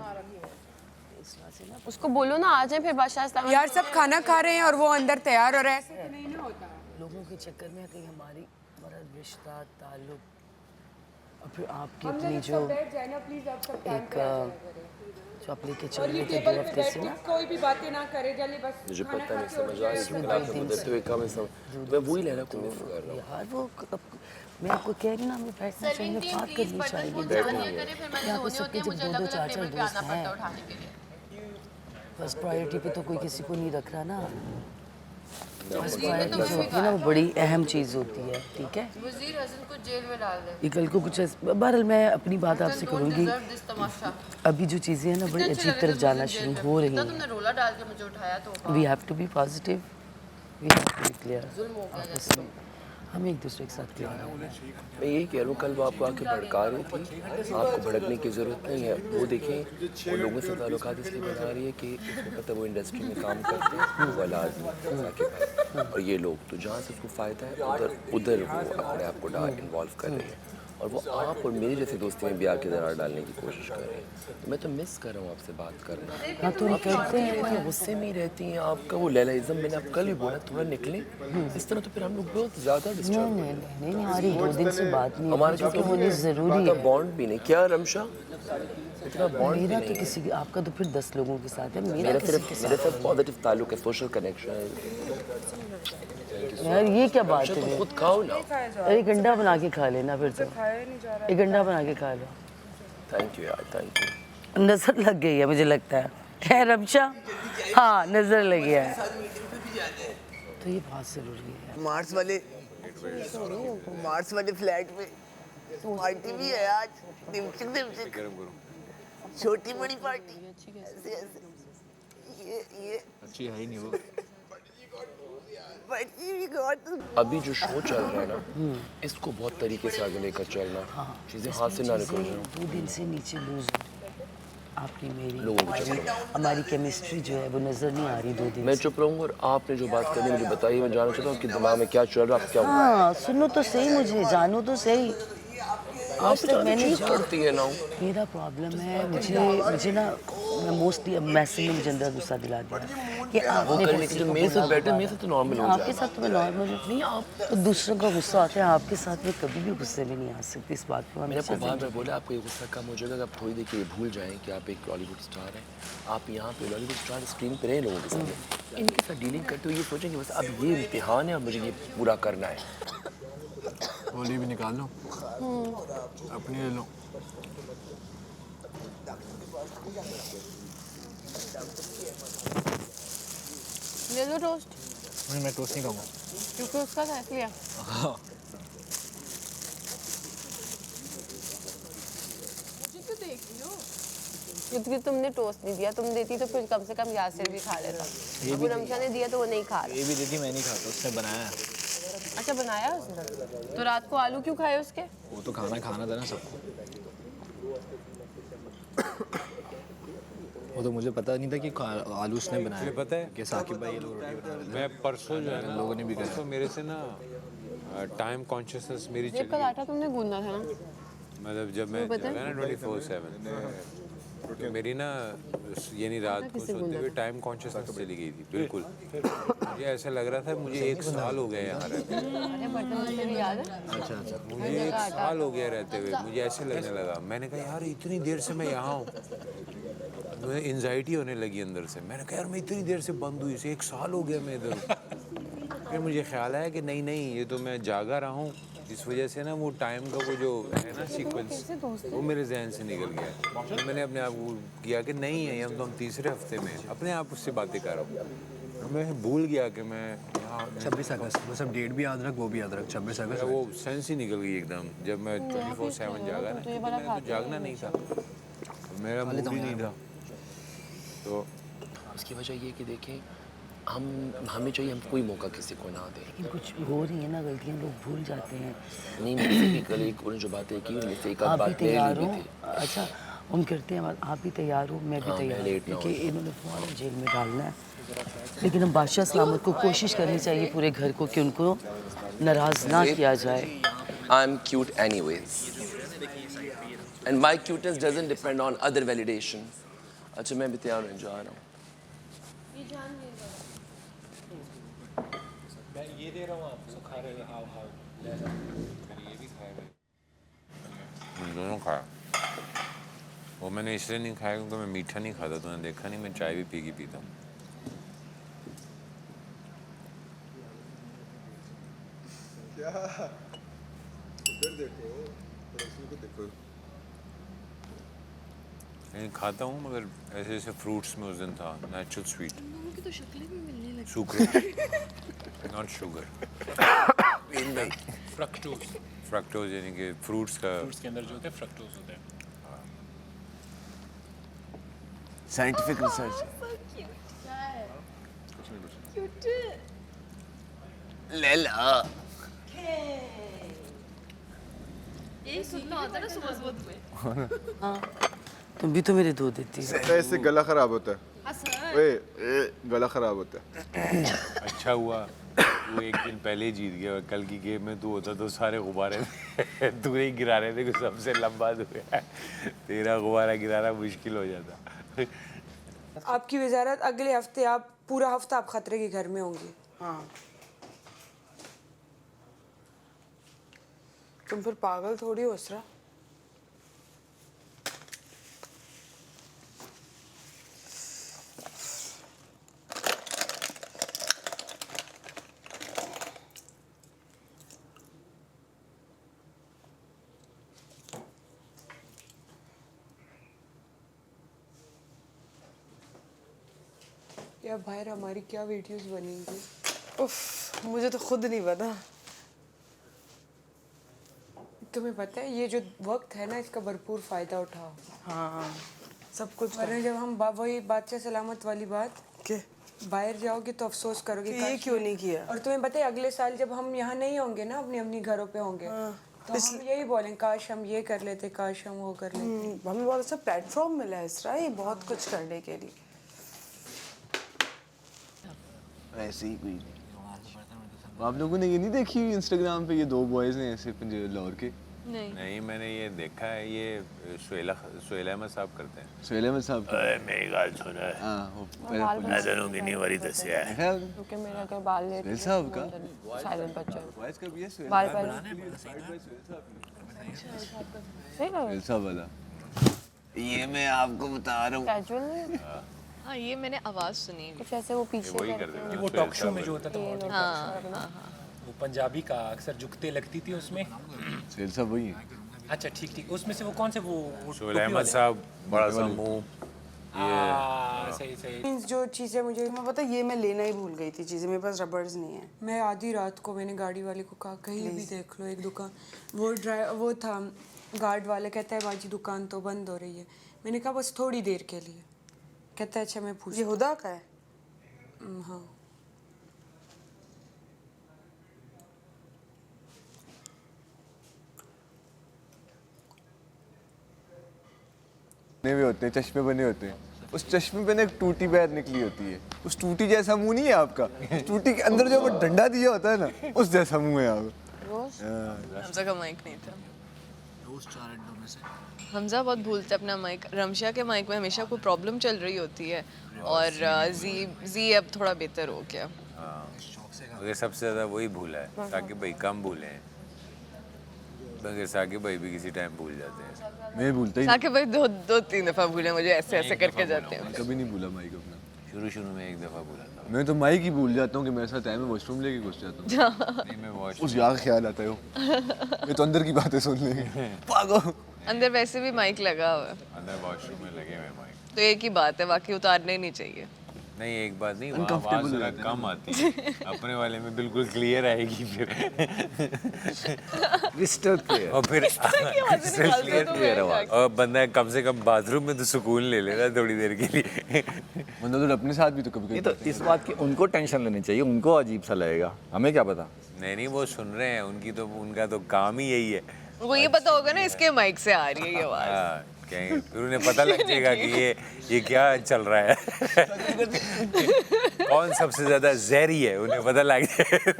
उसको बोलो ना आ जाए फिर बादशाह। यार सब खाना खा रहे हैं और वो अंदर तैयार हो रहा है, ऐसे तो नहीं ना होता। लोगों के चक्कर में कहीं हमारा रिश्ता ताल्लुक और फिर आपकी अपनी जो एक जो आप लेके चल रहे थे 2 हफ्ते से ना, कोई भी बातें ना करे जल्दी, बस मुझे पता नहीं समझ आया इसमें आपने बदलते हुए काम मैं वही लेना को मिस कर रहा हूँ। यार वो मैं आपको कह रही ना, हमें बैठना चाहिए, बात करनी चाहिए। यहाँ पे सबके जब 2-2 4-4 दोस्त हैं, फर्स्ट प्रायोरिटी पे तो कोई किसी को नहीं रख रहा ना। फर्स्ट प्रायोरिटी जो होती है ना वो बड़ी अहम चीज़ होती है, ठीक है? वजीर हसन को जेल में डाल दे। ये कल को कुछ बहरहाल मैं अपनी बात आपसे करूँगी। अभी जो चीज़ें हैं ना बड़ी अजीब तरफ जाना शुरू हो रही हैं। तुमने रोला डाल के मुझे उठाया तो we have to be positive, we have to be clear. हम एक दूसरे के साथ क्लियर हैं। मैं यही कह रहा हूँ, कल वो आपको आके भड़का रही थी, आपको भड़कने की ज़रूरत नहीं है। वो देखें वो लोगों से ताल्लुकात इसलिए बना रही है कि इसको पता है वो इंडस्ट्री में काम करते हैं, वो आदमी और ये लोग, तो जहाँ से उसको फ़ायदा है उधर वो अपने आप को इन्वॉल्व कर रही है और वो आप और मेरी जैसे दोस्ती में ब्याह की दरार डालने की कोशिश कर रहे हैं। तो मैं तो मिस कर रहा हूँ आपसे बात करना। हाँ तो निकलते हैं इतने गुस्से में ही रहती हैं, आपका वो लैलाइज़म मैंने आप कल ही बोला थोड़ा निकले इस तरह, तो फिर हम लोग बहुत ज़्यादा डिस्टर्ब नहीं हमारी 2 दिन से बात नहीं हमारे है, जो कि होनी ज़रूरी है। बॉन्ड भी नहीं क्या रमशा, इतना बॉन्ड मेरा तो किसी आपका तो फिर 10 लोगों के साथ है, मेरा मेरे साथ पॉजिटिव ताल्लुक है, सोशल कनेक्शन यार ये क्या बात है? खुद खाओ ना। अरे गंडा बना के खा लेना फिर तो, एक गंडा बना के खा लो। थैंक यू यार, थैंक यू। नजर लग गई है मुझे लगता है रमशा? हाँ नजर लग गया है, तो ये बहुत ज़रूरी है। मार्स वाले फ्लैट में पार्टी भी है आज, दिमचिक छोटी बड़ी पार्टी ऐसे ऐसे ये अच्छी है ही नहीं वो। अभी जो शो चल रहा है ना इसको बहुत तरीके से आगे लेकर चलना, चीज़ें हाथ से ना निकल जाए। 2 दिन से नीचे लूज आपकी मेरी लोगों को चुप रहो। हमारी केमिस्ट्री जो है वो नजर नहीं आ रही 2 दिन मैं से। चुप रहूंगा और आपने जो बात करनी मुझे बताइए। मैं जानना चाहता हूँ कि दिमाग में क्या चल रहा है, आप क्या हुआ? हाँ सुनो तो सही, मुझे जानो तो सही। आप आज तक मैंने चीज करती है ना। मेरा प्रॉब्लम है, मुझे ना मैं मोस्टली अब मैसेज में मुझे अंदर गुस्सा दिला दिया कि वो आपने करने फंसी के जो को मेरे से बोला बैठे हुआ मेरे से है। तो नॉर्मल हो आपके जाएगा। साथ तो मैं नॉर्मल नहीं, आप तो दूसरों का गुस्सा आता है, आपके साथ में कभी भी गुस्से में नहीं आ सकती। इस बात को मैंने आपको हमेशा बार बार बोला आपको ये गुस्सा कम हो जाएगा। आप थोड़ी देर के लिए भूल जाएं कि आप एक बॉलीवुड स्टार हैं। आप यहाँ पे बॉलीवुड स्टार स्क्रीन पे रहे लोगों के सामने, इनके साथ डीलिंग करते हुए ये सोचेंगे बस अब ये इम्तिहान है, अब मुझे ये पूरा करना है। गोली भी निकाल लो, अपनी ले लो। ले लो टोस्ट, नहीं, मैं टोस्ट नहीं खाऊंगा। क्योंकि उसका था इसलिए। क्योंकि तुमने टोस्ट नहीं दिया, तुम देती तो फिर कम से कम यासिर भी खा लेता। अब रमशा ने दिया तो वो नहीं खा रहा। ये भी दीदी मैं नहीं खाता, उसने बनाया है। अच्छा बनाया उसने, तो रात को आलू क्यों खाए उसके? वो तो खाना था ना सबको। वो तो मुझे पता नहीं था कि आलू उसने बनाया। मुझे पता है कि साकिब भाई ये लोग रोटी बना रहे थे। मैं परसों जो है ना लोगों ने भी कहा। परसों मेरे से ना टाइम कॉन्शियसनेस मेरी जेब चली का गई। आटा तुमने गूंदा था ना? मतलब जब मैं पता है? जब है ना 24/7 तो मेरी ना यानी रात को सोते हुए टाइम कॉन्शियसनेस चली गई थी बिल्कुल। मुझे ऐसा लग रहा था मुझे 1 साल हो गया यहाँ रहते हुए। अरे बर्तन मुझे भी याद है। अच्छा मुझे 1 साल हो गया रहते हुए, मुझे ऐसे लगने लगा। मैंने कहा यार इतनी देर से मैं यहाँ हूँ, मुझे एंजाइटी होने लगी अंदर से। मैंने कहा यार मैं इतनी देर से बंद हुई से 1 साल हो गया मैं इधर। फिर मुझे ख्याल आया कि नहीं ये तो मैं जागा रहा हूँ, इस वजह से ना वो टाइम का वो जो है ना सीक्वेंस वो मेरे जहन से निकल गया। तो मैंने अपने आप को किया कि नहीं है हम तो हम तीसरे हफ्ते में हैं। अपने आप उससे बातें कर रहा हूँ। मैं भूल गया कि मैं यहाँ 26 अगस्त, वो सब डेट भी याद रख, वो भी याद रख। 26 मेरा अगस्त वो सेंस ही निकल गई एकदम जब मैं 24/7 जागा ना, क्योंकि मैंने तो जागना नहीं था, मेरा मूड ही नहीं था। तो उसकी वजह ये कि देखें हमें चाहिए हम कोई मौका किसी को ना दें। लेकिन कुछ हो रही है ना गलतियाँ, लोग भूल जाते हैं। नहीं मुझसे भी कल एक उन्होंने जो बातें की उनमें से एक आध आप भी बात मेरे तैयार लिए हो? भी थी। अच्छा हम करते हैं बात, आप भी तैयार हो, मैं भी हाँ, मैं तैयार हूँ, लेट ना क्योंकि इन्होंने फ़ौरन जेल में डालना है। लेकिन हम बादशाह सलामत को कोशिश करनी चाहिए पूरे घर को कि उनको नाराज़ ना किया जाए। I'm cute anyways. And my cuteness doesn't depend on other validation. अच्छा मैं भी तैयार हूँ, जा रहा हूँ। दोनों खाया। वो मैंने इसलिए नहीं खाया क्योंकि मैं मीठा नहीं खाता, तूने देखा नहीं मैं चाय भी पी के पीता हूँ। नहीं खाता हूँ मगर ऐसे ऐसे फ्रूट्स में उस दिन था नेचुरल स्वीट उनकी तो शक्लें भी मिलने लगी। Sucrose not sugar fructose fructose यानी कि फ्रूट्स का फ्रूट्स के अंदर जो होते हैं फ्रक्टोज होते हैं। Scientific research. लैला एक सुनना होता है ना सुबह में। तुम भी तो मेरे दूध देती हो। इससे गला खराब होता है। गला खराब होता है। अच्छा हुआ वो एक दिन पहले ही जीत गया। कल की गेम में तू होता तो सारे गुब्बारे तू नहीं गिरा रहे थे कि सबसे लंबा तू है, तेरा गुब्बारा गिराना मुश्किल हो जाता। आपकी वजारत अगले हफ्ते, आप पूरा हफ्ता आप खतरे के घर में होंगी। हाँ तुम फिर पागल थोड़ी हो उसरा। या बाहर हमारी क्या वीडियोस बनेंगी? उफ, मुझे तो खुद नहीं पता। तुम्हें पता है ये जो वक्त है ना इसका भरपूर फायदा उठाओ। हाँ सब कुछ वरना जब हम वही बादशाह सलामत वाली बात के बाहर जाओगे तो अफसोस करोगे ये काश क्यों मैं- नहीं किया। और तुम्हें पता है अगले साल जब हम यहाँ नहीं होंगे ना, अपने अपनी घरों पे होंगे, तो हम यही बोलें काश हम ये कर लेते, काश हम वो कर लेते। हमें बहुत अच्छा प्लेटफॉर्म मिला है इसरा, ये बहुत कुछ करने के लिए। ऐसे ही कोई नहीं। आप लोगों ने ये नहीं देखी इंस्टाग्राम पे ये दो बॉयज ने ऐसे पंजे लाहौर के? नहीं मैंने ये देखा है, ये सुहेल अहमद साहब करते हैं। सुहेल अहमद साहब अरे मेरी गाल सुन। हां वो मैं दोनों की नहीं वाली दसिया है क्योंकि मेरा क्या बाल लेट सुहेल साहब का साइलेंट बच्चा बॉयज का भी है सुहेल बाल पहले सुहेल साहब वाला। ये मैं आपको बता रहा हूँ कैजुअल हाँ ये मैंने आवाज़ सुनी। कुछ ऐसे वो पीछे वही करते करते हैं। थे वो टॉक शो में जो होता था हाँ वो पंजाबी का अक्सर झुकते लगती थी उसमें। सुहेल साहब वही है। अच्छा ठीक ठीक, उसमें से वो कौन से वो सुहेल अहमद साहब, बड़ा सा मुंह। सही सही। मीन्स जो चीज़ें मुझे तुम्हें पता है ये मैं लेना ही भूल गई थी चीज़ें, मेरे पास रबर्स नहीं है। मैं आधी रात को मैंने गाड़ी वाले को कहा कहीं भी देख लो एक दुकान, वो था गार्ड वाले, कहता है बाजी दुकान तो बंद हो रही है। मैंने कहा बस थोड़ी देर के लिए। कहता है अच्छा मैं पूछ ये हुदा का है? हाँ बने हुए होते हैं, चश्मे बने होते हैं। उस चश्मे पे ना एक टूटी बैर निकली होती है। उस टूटी जैसा मुंह नहीं है आपका, उस टूटी के अंदर जो वो डंडा दिया होता है ना, उस जैसा मुंह है आप। हमजा का माइक नहीं था। हमजा बहुत भूलता है अपना माइक। रमशा के माइक में हमेशा कोई प्रॉब्लम चल रही होती है और जी अब थोड़ा बेहतर हो गया। मगर सबसे ज़्यादा वही भूला है, साकिब भाई कम भूले हैं, मगर साकिब भाई भी किसी टाइम भूल जाते हैं। मैं भूलता ही साकिब भाई दो तीन दफ़ा भूले मुझे, ऐसे करके जाते हैं। कभी नहीं भूला माइक अपना। शुरू में एक दफ़ा भूला था। मैं तो माइक ही भूल जाता हूँ कि मेरे साथ टाइम में वॉशरूम लेके घुस जाता हूँ। नहीं मैं वॉश उस यार ख्याल आता है वो। ये तो अंदर की बातें सुन लेंगे। पागल। अंदर वैसे भी माइक लगा हुआ है अंदर वॉशरूम में लगे हुए माइक। तो एक ही बात है, बाकी उतारने ही नहीं चाहिए। नहीं एक बात नहीं, वहाँ आवाज़ ज़रा कम आती है, अपने वाले में बिल्कुल क्लियर आएगी फिर। Crystal clear. और फिर और बंदा कम से कम बाथरूम में तो सुकून ले लेना थोड़ी देर के लिए। मतलब तो अपने साथ भी तो कभी नहीं तो इस बात की उनको टेंशन लेनी चाहिए, उनको अजीब सा लगेगा, हमें क्या पता। नहीं वो सुन रहे हैं, उनका तो काम ही यही है। वो ये पता होगा ना इसके माइक से आ रही है ये आवाज़। हाँ कहीं फिर उन्हें पता लग जाएगा कि ये क्या चल रहा है। कौन सबसे ज़्यादा जहरी है, उन्हें पता लग जाएगा।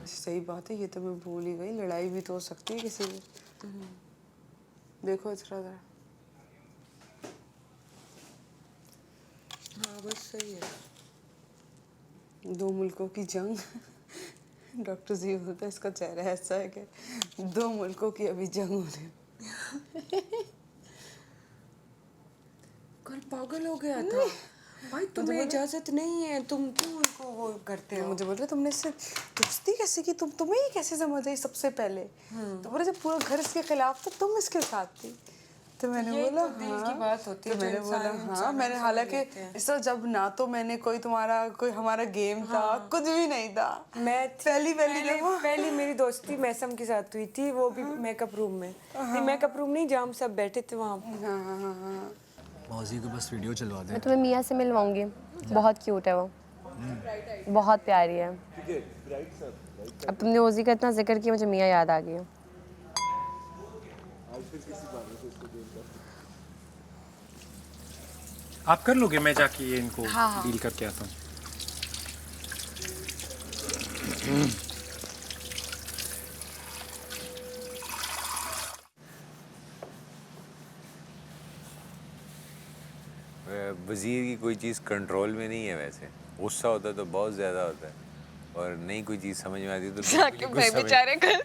सही बात है, ये तो मैं भूल ही गई। लड़ाई भी तो हो सकती है किसी भी। देखो इतना ज़रा। हाँ बस सही है। दो मुल्कों की जंग। डॉक्टर जी बोलता है इसका चेहरा ऐसा है कि दो मुल्कों की अभी जंग हो रही है। कल पागल हो गया था भाई, तुम्हें इजाजत नहीं है, तुम क्यों उनको वो करते हो? मुझे बोल रहे तुमने इससे दोस्ती कैसे की, तुम्हें ही कैसे समझ आई सबसे पहले? तो बोले जब पूरा घर इसके खिलाफ था तुम इसके साथ थी। तो मैंने बोला तो दिल की बात होती है, तो मैंने जो बोला इंसान हाँ। मैंने हालांकि इस तरह जब ना तो मैंने कोई हमारा गेम था, कुछ भी नहीं था। मैं पहली मेरी दोस्ती मैसम के साथ हुई थी, वो भी मेकअप रूम में। नहीं मेकअप रूम नहीं, जहाँ हम सब बैठे थे वहाँ। मौजी को बस वीडियो चलवा दे। मैं तुम्हें मियाँ से मिलवाऊंगी, बहुत क्यूट है वो, बहुत प्यारी है। अब तुमने ओजी का इतना जिक्र किया, मुझे मियाँ याद आ गई। आप कर लोगे, मैं जाके ये इनको डील करके आता हूँ। वज़ीर की कोई चीज़ कंट्रोल में नहीं है। वैसे गुस्सा होता है तो बहुत ज़्यादा होता है, और नई कोई चीज़ समझ में आती है तो साकिब भाई बेचारे कल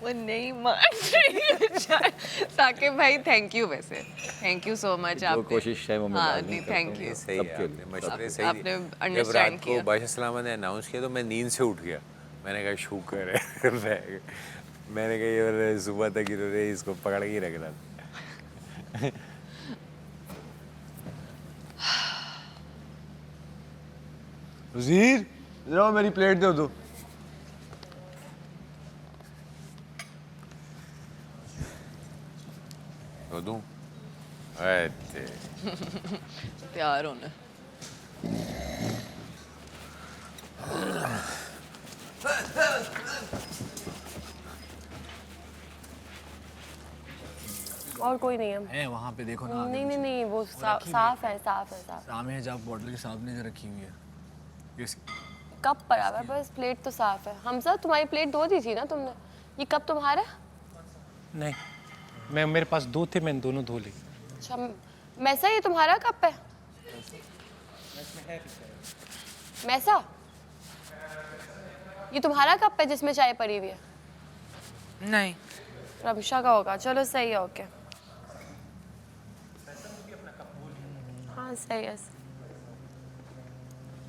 वो नहीं मान रही। साकिब भाई थैंक यू, वैसे थैंक यू सो मच। आप कोशिश है वो मैं हाँ बात नहीं नहीं थैंक यू। सही है, आपने मशवरे सही आपने दिए। जब अंडरस्टैंड रात को किया। बादशाह सलामा ने अनाउंस किया तो मैं नींद से उठ गया। मैंने कहा शुक्र है। मैंने कहा ये सुबह तक इन्होंने इसको पकड़ के रखना था। वज़ीर जरा मेरी प्लेट दे दो। तो दूं? अरे तैयार होना। और कोई नहीं है। है वहाँ पे देखो ना। नहीं नहीं नहीं, वो साफ है, साफ है, साफ। सामने है जब बॉटल के सामने जो रखी हुई है। कप पड़ा हुआ है बस, प्लेट तो साफ है। हमजा तुम्हारी प्लेट धो दी थी ना तुमने। ये कप तुम्हारा? नहीं, मेरे पास 2 थे, मैंने दोनों धो ली। अच्छा, मैसा ये तुम्हारा कप है? मैसा ये तुम्हारा कप है जिसमें चाय पड़ी हुई है? नहीं, रमशा का होगा। चलो सही है, ओके। हाँ सही है।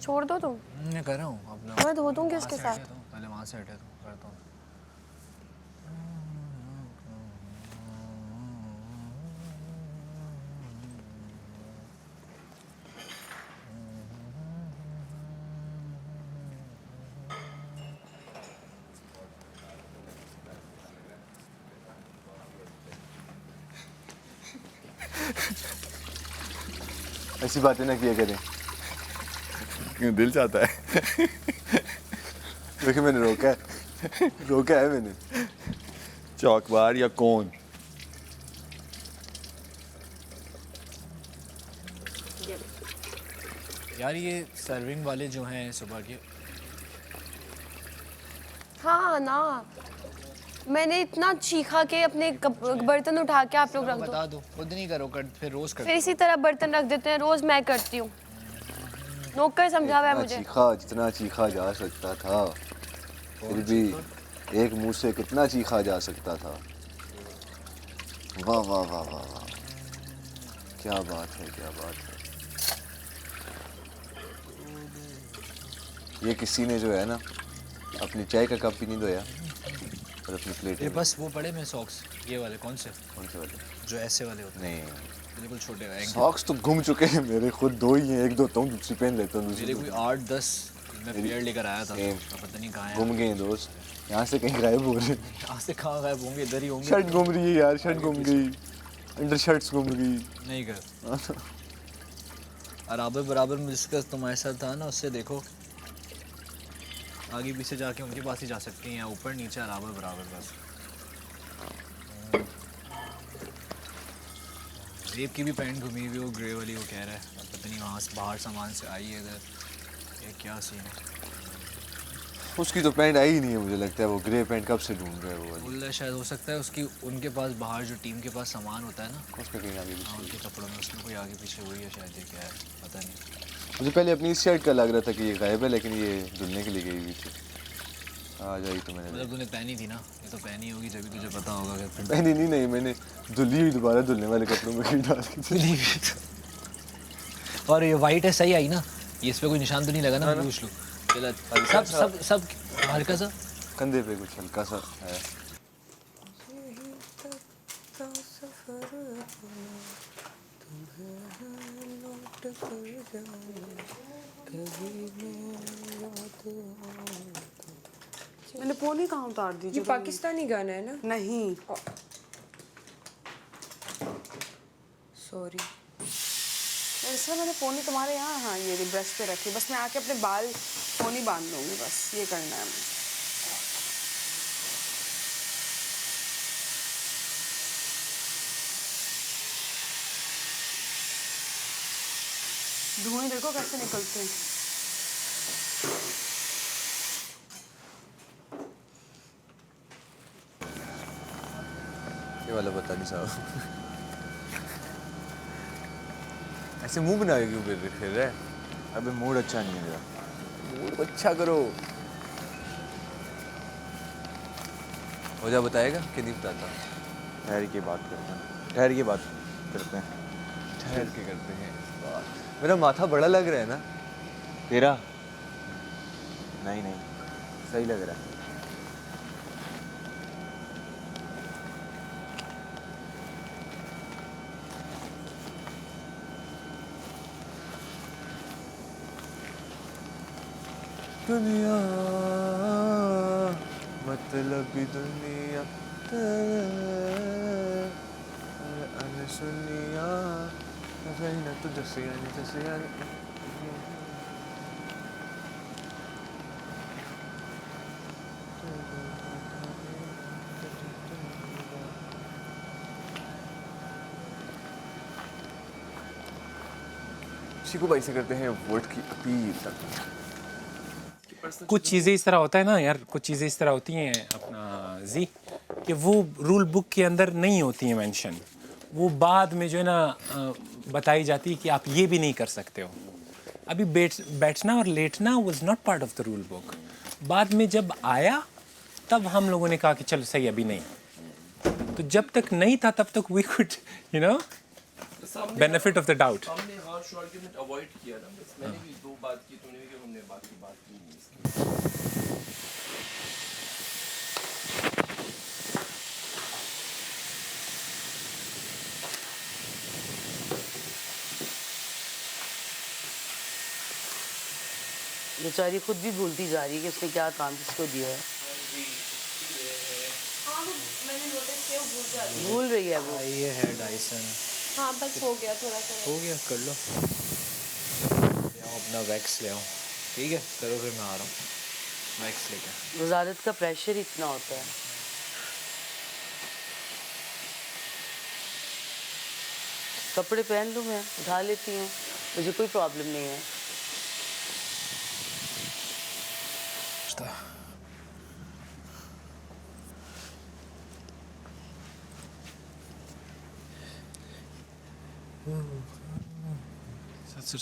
छोड़ दो तुम। मैं कर रहा हूँ अपना। मैं धो दूंगी उसके साथ। पहले वहाँ से हटे तो करता हूँ। ऐसी बातें ना किया करें, क्यों दिल चाहता है। देखिए मैंने रोका है मैंने। चौकबार या कौन? यार ये सर्विंग वाले जो हैं सुबह के, हाँ ना, मैंने इतना चीखा के अपने बर्तन उठा के आप लोग रख दो। बता दो, खुद नहीं करो, फिर रोज कर। फिर इसी तरह बर्तन रख देते हैं, रोज मैं करती हूँ। नौकर समझावा है मुझे। जितना चीखा जा सकता था, फिर भी एक मुंह से कितना चीखा जा सकता था। वाह वाह वाह वाह वाह, क्या बात है, क्या बात है। ये किसी ने जो है ना अपनी चाय का कप भी नहीं धोया और अपनी प्लेट। ये बस वो पड़े में सॉक्स, ये वाले कौन से वाले? जो ऐसे वाले होते नहीं, बिल्कुल छोटे। सॉक्स तो घूम चुके हैं मेरे, खुद 2 ही हैं, एक धोता हूँ दूसरी पहन लेता हूँ। मेरे कोई 8-10 मैं पेयर लेकर आया था, तो पता नहीं कहाँ है। घूम गए दोस्त, यहाँ से कहीं गायब हो रहे हैं। यहाँ से कहाँ गायब होंगे, इधर ही होंगे। शर्ट घूम रही है यार, शर्ट घूम गई, अंडर शर्ट्स घूम गई। नहीं कर बराबर बराबर में जिसका तुम्हारे साथ था ना, उससे देखो आगे पीछे जाके उनके पास ही जा सकती हैं, या ऊपर नीचे बराबर बराबर। बस रेप की भी पैंट घूमी हुई, वो ग्रे वाली, वो कह रहा है पता नहीं वहाँ से बाहर सामान से आई है इधर, ये क्या सीन है। उसकी तो पैंट आई ही नहीं है, मुझे लगता है वो ग्रे पैंट कब से ढूंढ रहा है वो वाली। बोल रहा है शायद, हो सकता है उसकी उनके पास बाहर जो टीम के पास सामान होता है ना, उसमें कहीं आगे पीछे। हाँ उनके कपड़ों में उसमें कोई आगे पीछे हुई है शायद, ये क्या है पता नहीं। मुझे पहले अपनी इस शर्ट का लग रहा था कि ये गायब है, लेकिन ये धुलने के लिए गई हुई थी। आ जाई तो मैंने मतलब तूने पहनी थी ना, ये तो पहनी होगी जब तुझे पता होगा। कि पहनी नहीं, मैंने धुली हुई दोबारा धुलने वाले कपड़ों में कहीं डाल दी। और ये वाइट है, सही आई ना, ये इस पे कोई निशान तो नहीं लगा ना? पूछ लो। सब सब सब हल्का सा कंधे पे कुछ हल्का सा है। मैंने पोनी कहाँ उतार दी? ये पाकिस्तानी गाना है ना? नहीं, सॉरी। इसलिए मैंने पोनी तुम्हारे यहाँ, हाँ ये ब्रश पे रखी, बस मैं आके अपने बाल पोनी बांध लूँगी, बस ये करना है मुझे। धुएं देखो कैसे निकलते हैं। ये वाला पता नहीं साहब। ऐसे मुंह बना के क्यों फिर रहा है? अबे मूड अच्छा नहीं है मेरा, मूड अच्छा करो। हो जा बताएगा कि नहीं बताता? ठहर के बात करते हैं, ठहर के बात करते हैं। ठहर के करते हैं बात। मेरा माथा बड़ा लग रहा है ना तेरा? नहीं नहीं, सही लग रहा है। दुनिया मतलब दुनिया सुनिया तो दसिया फंसी को ऐसे करते हैं वोट की अपील तक। कुछ चीज़ें इस तरह होता है ना यार, कुछ चीज़ें इस तरह होती हैं अपना जी कि वो रूल बुक के अंदर नहीं होती हैं मेंशन, वो बाद में जो है ना बताई जाती है कि आप ये भी नहीं कर सकते हो। अभी बैठना और लेटना was not part of the rule book. बाद में जब आया तब हम लोगों ने कहा कि चलो सही अभी नहीं। तो जब तक नहीं था तब तक we could you know benefit of the doubt. हमने हार्श आर्गुमेंट अवॉइड किया ना, बस मैंने भी दो बात की, तूने भी की, हमने बात की नहीं इसकी। बेचारी खुद भी भूलती जा रही है कि उसने क्या काम किसको दिया है। भूल रही है वो। ये है डाइसन। हाँ बस हो गया, थोड़ा सा हो गया, कर लो। ले आओ अपना वैक्स ले आओ, ठीक है करो, फिर मैं आ रहा हूँ वैक्स लेकर। वजारत का प्रेशर इतना होता है। कपड़े पहन लूँ मैं, उठा लेती हूँ, मुझे कोई प्रॉब्लम नहीं है। That's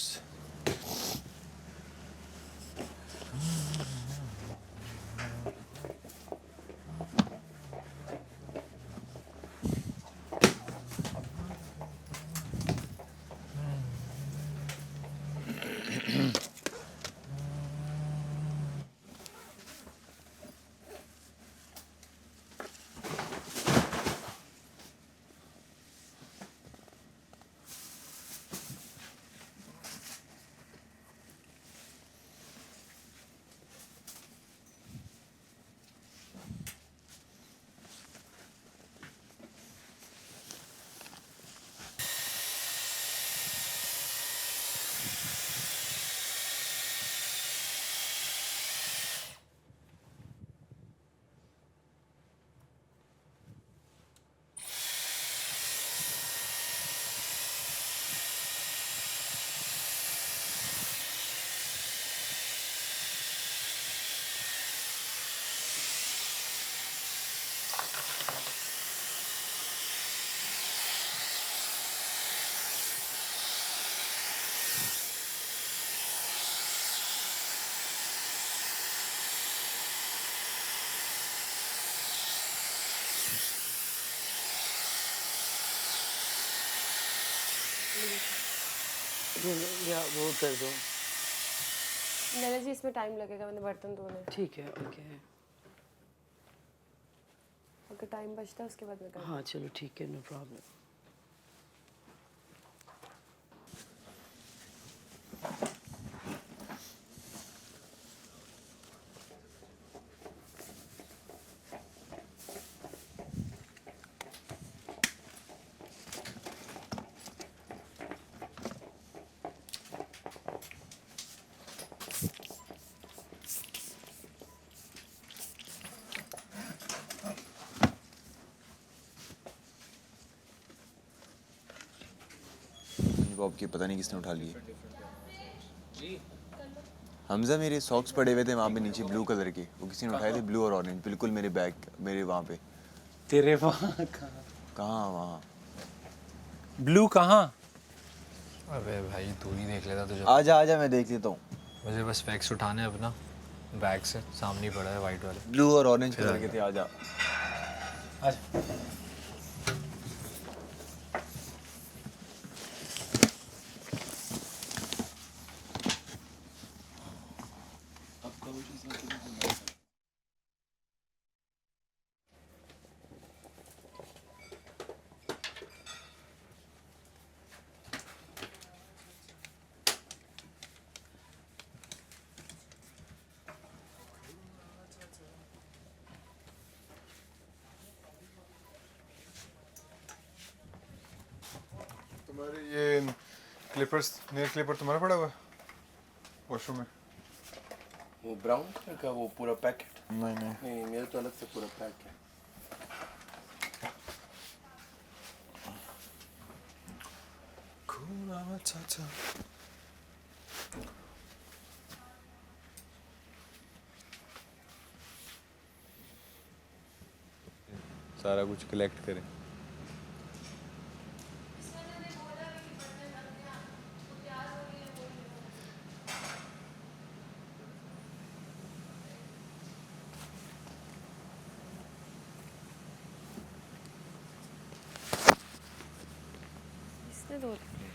या वो कर दो। नैना जी इसमें टाइम लगेगा, मैंने बर्तन धोने। ठीक है, ओके। अगर टाइम बचता है उसके बाद मैं कर। हाँ चलो ठीक है, नो प्रॉब्लम। बॉब की पता नहीं किसने उठा लिए। हमजा मेरे सॉक्स पड़े हुए थे वहाँ पे नीचे ब्लू कलर के, वो किसी ने उठाए थे, ब्लू और ऑरेंज, बिल्कुल मेरे बैग मेरे वहाँ पे। तेरे वहाँ कहाँ वहाँ? ब्लू कहाँ? अबे भाई तू ही देख लेता तुझे। आजा मैं देख लेता हूँ। मुझे बस वैक्स उठाने हैं अपना बैग से, सामने ही पड़ा है वाइट वाले। ब्लू और ऑरेंज कलर के थे। आजा। तुम्हारे ये क्लिपर्स, नेल क्लिपर तुम्हारा पड़ा हुआ है वॉशरूम में? वो ब्राउन कलर का वो पूरा पैकेट? नहीं नहीं, मेरे तो अलग से पूरा पैक है। सारा कुछ कलेक्ट करें। इसने 2 प्लेट।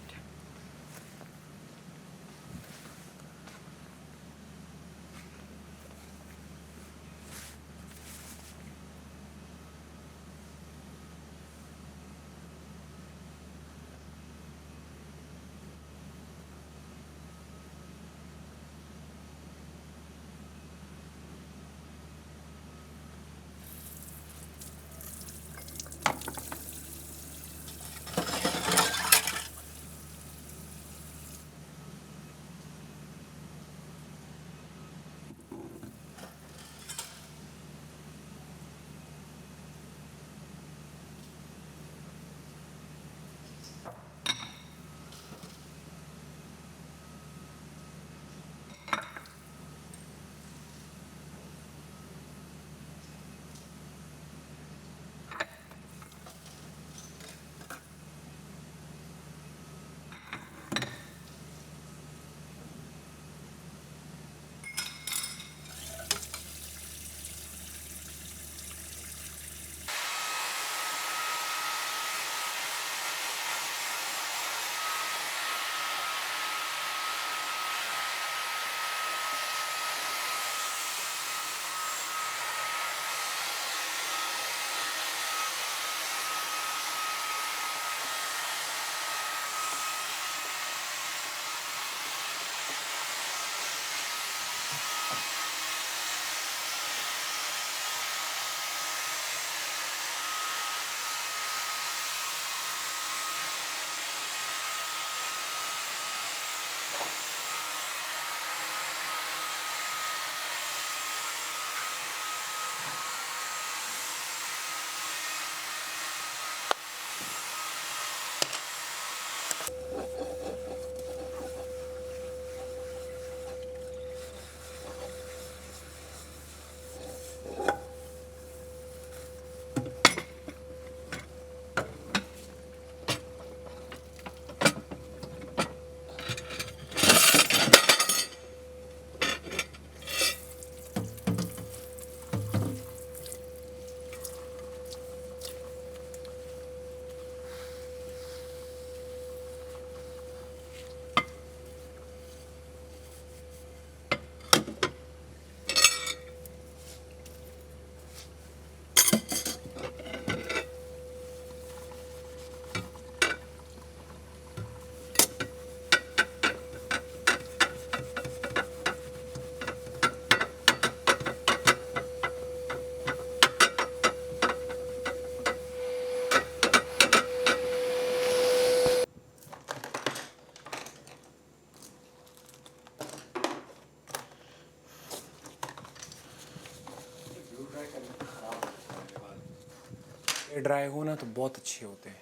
ये ड्राई हो ना तो बहुत अच्छे होते हैं।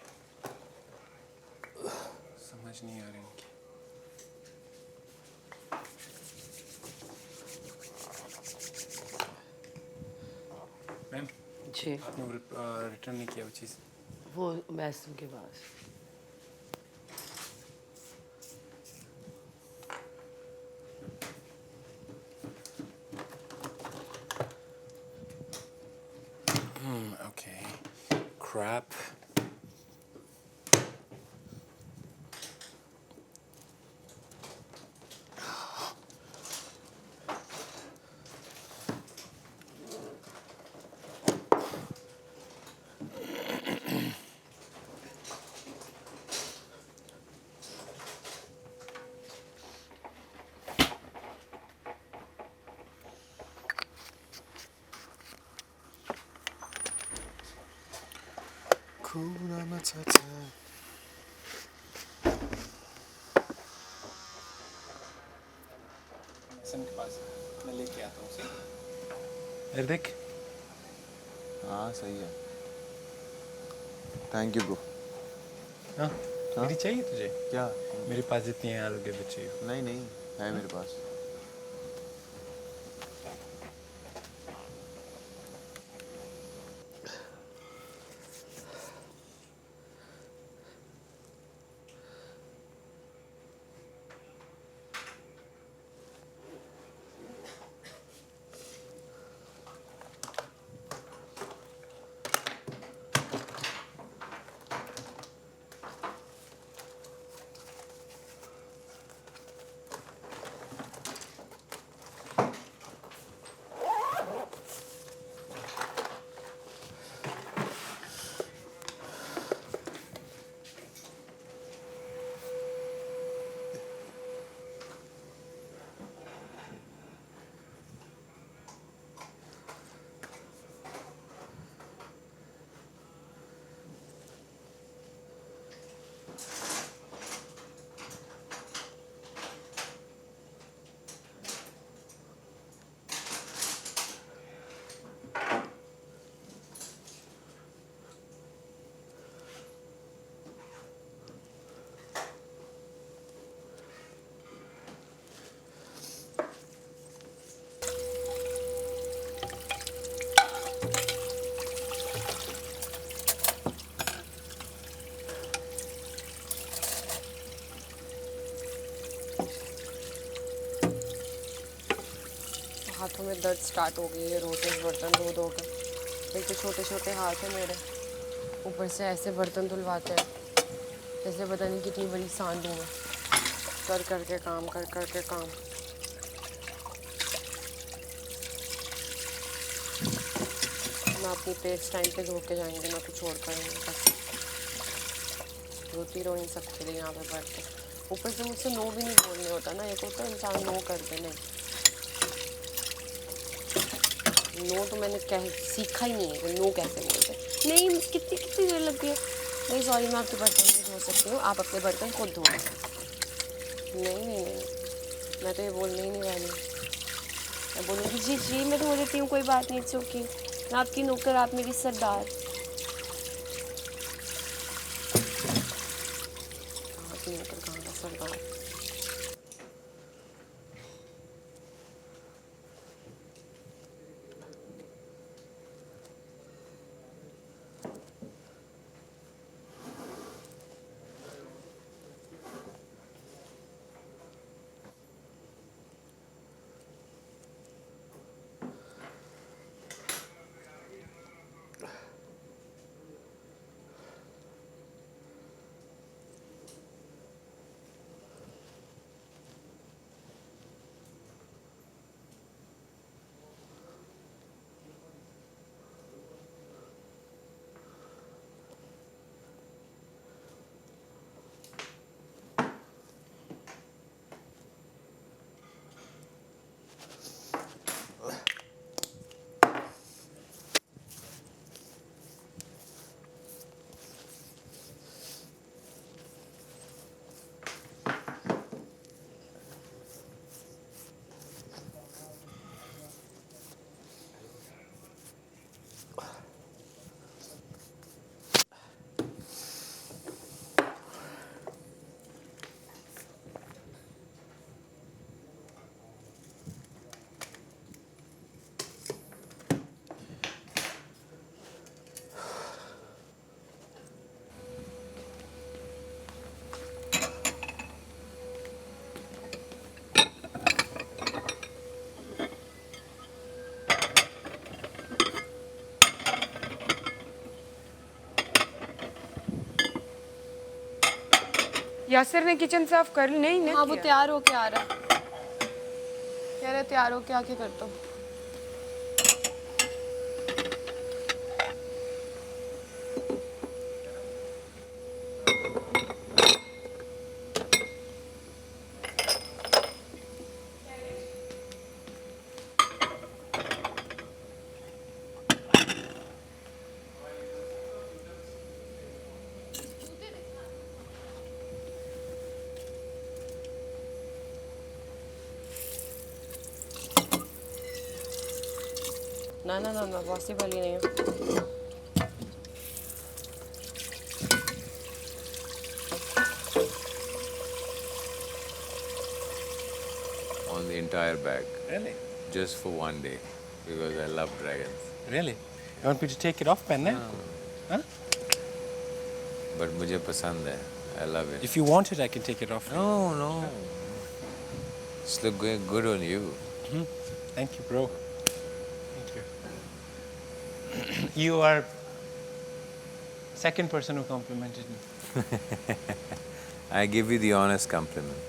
समझ नहीं आ रही इनकी। मैम जी आपने रिटर्न नहीं किया वो चीज़? वो मैसम के पास। Okay. Crap. Hakuna Matata. मैसन के पास मैं लेके आता हूँ उसे। देख। हाँ सही है। Thank you bro. हाँ मेरी चाहिए तुझे? क्या? मेरे पास जितनी हैं आलू के बच्चे। नहीं नहीं है मेरे पास। में दर्द स्टार्ट हो गई है रोज़ बर्तन धो धो कर। एक तो छोटे छोटे हाथ हैं मेरे, ऊपर से ऐसे बर्तन धुलवाते हैं जैसे पता नहीं कितनी बड़ी सांड हूँ मैं। कर करके काम, कर करके काम। ना अपनी प्लेट्स टाइम पे धो के जाएंगे, ना कुछ और करेंगे, बस रोती रहो इन सबके लिए यहाँ पे बैठ के। ऊपर से मुझसे नो भी नहीं बोलने होता ना, एक होता है इंसान नो कर दे। नहीं, नो तो मैंने सीखा ही नहीं है कि नो कैसे बोलते। नहीं, कितनी कितनी देर लग गई है। नहीं सॉरी, मैं आपके बर्तन नहीं धो सकती हूँ, आप अपने बर्तन खुद धो। नहीं नहीं नहीं, मैं तो ये बोलने ही नहीं वाली। मैं बोलूँगी जी जी मैं धो देती हूँ, कोई बात नहीं, इट्स ओके, मैं आपकी नौकर, आप मेरी सरदार। कहाँ की नौकर, कहाँ का सरदार। यासिर ने किचन साफ कर ली? नहीं, हाँ, वो तैयार होके आ रहा है, कह रहे तैयार होके आके करता हूँ। ना ना ना ना, पॉसिबल ही नहीं है। On the entire bag. Really? Just for one day. Because I love dragons. Really? You want me to take it off, Penne? Huh? But मुझे पसंद है. I love it. If you want it, I can take it off. No, no. It's look good on you. Thank you, bro. Thank you. You are second person who complimented me. I give you the honest compliment.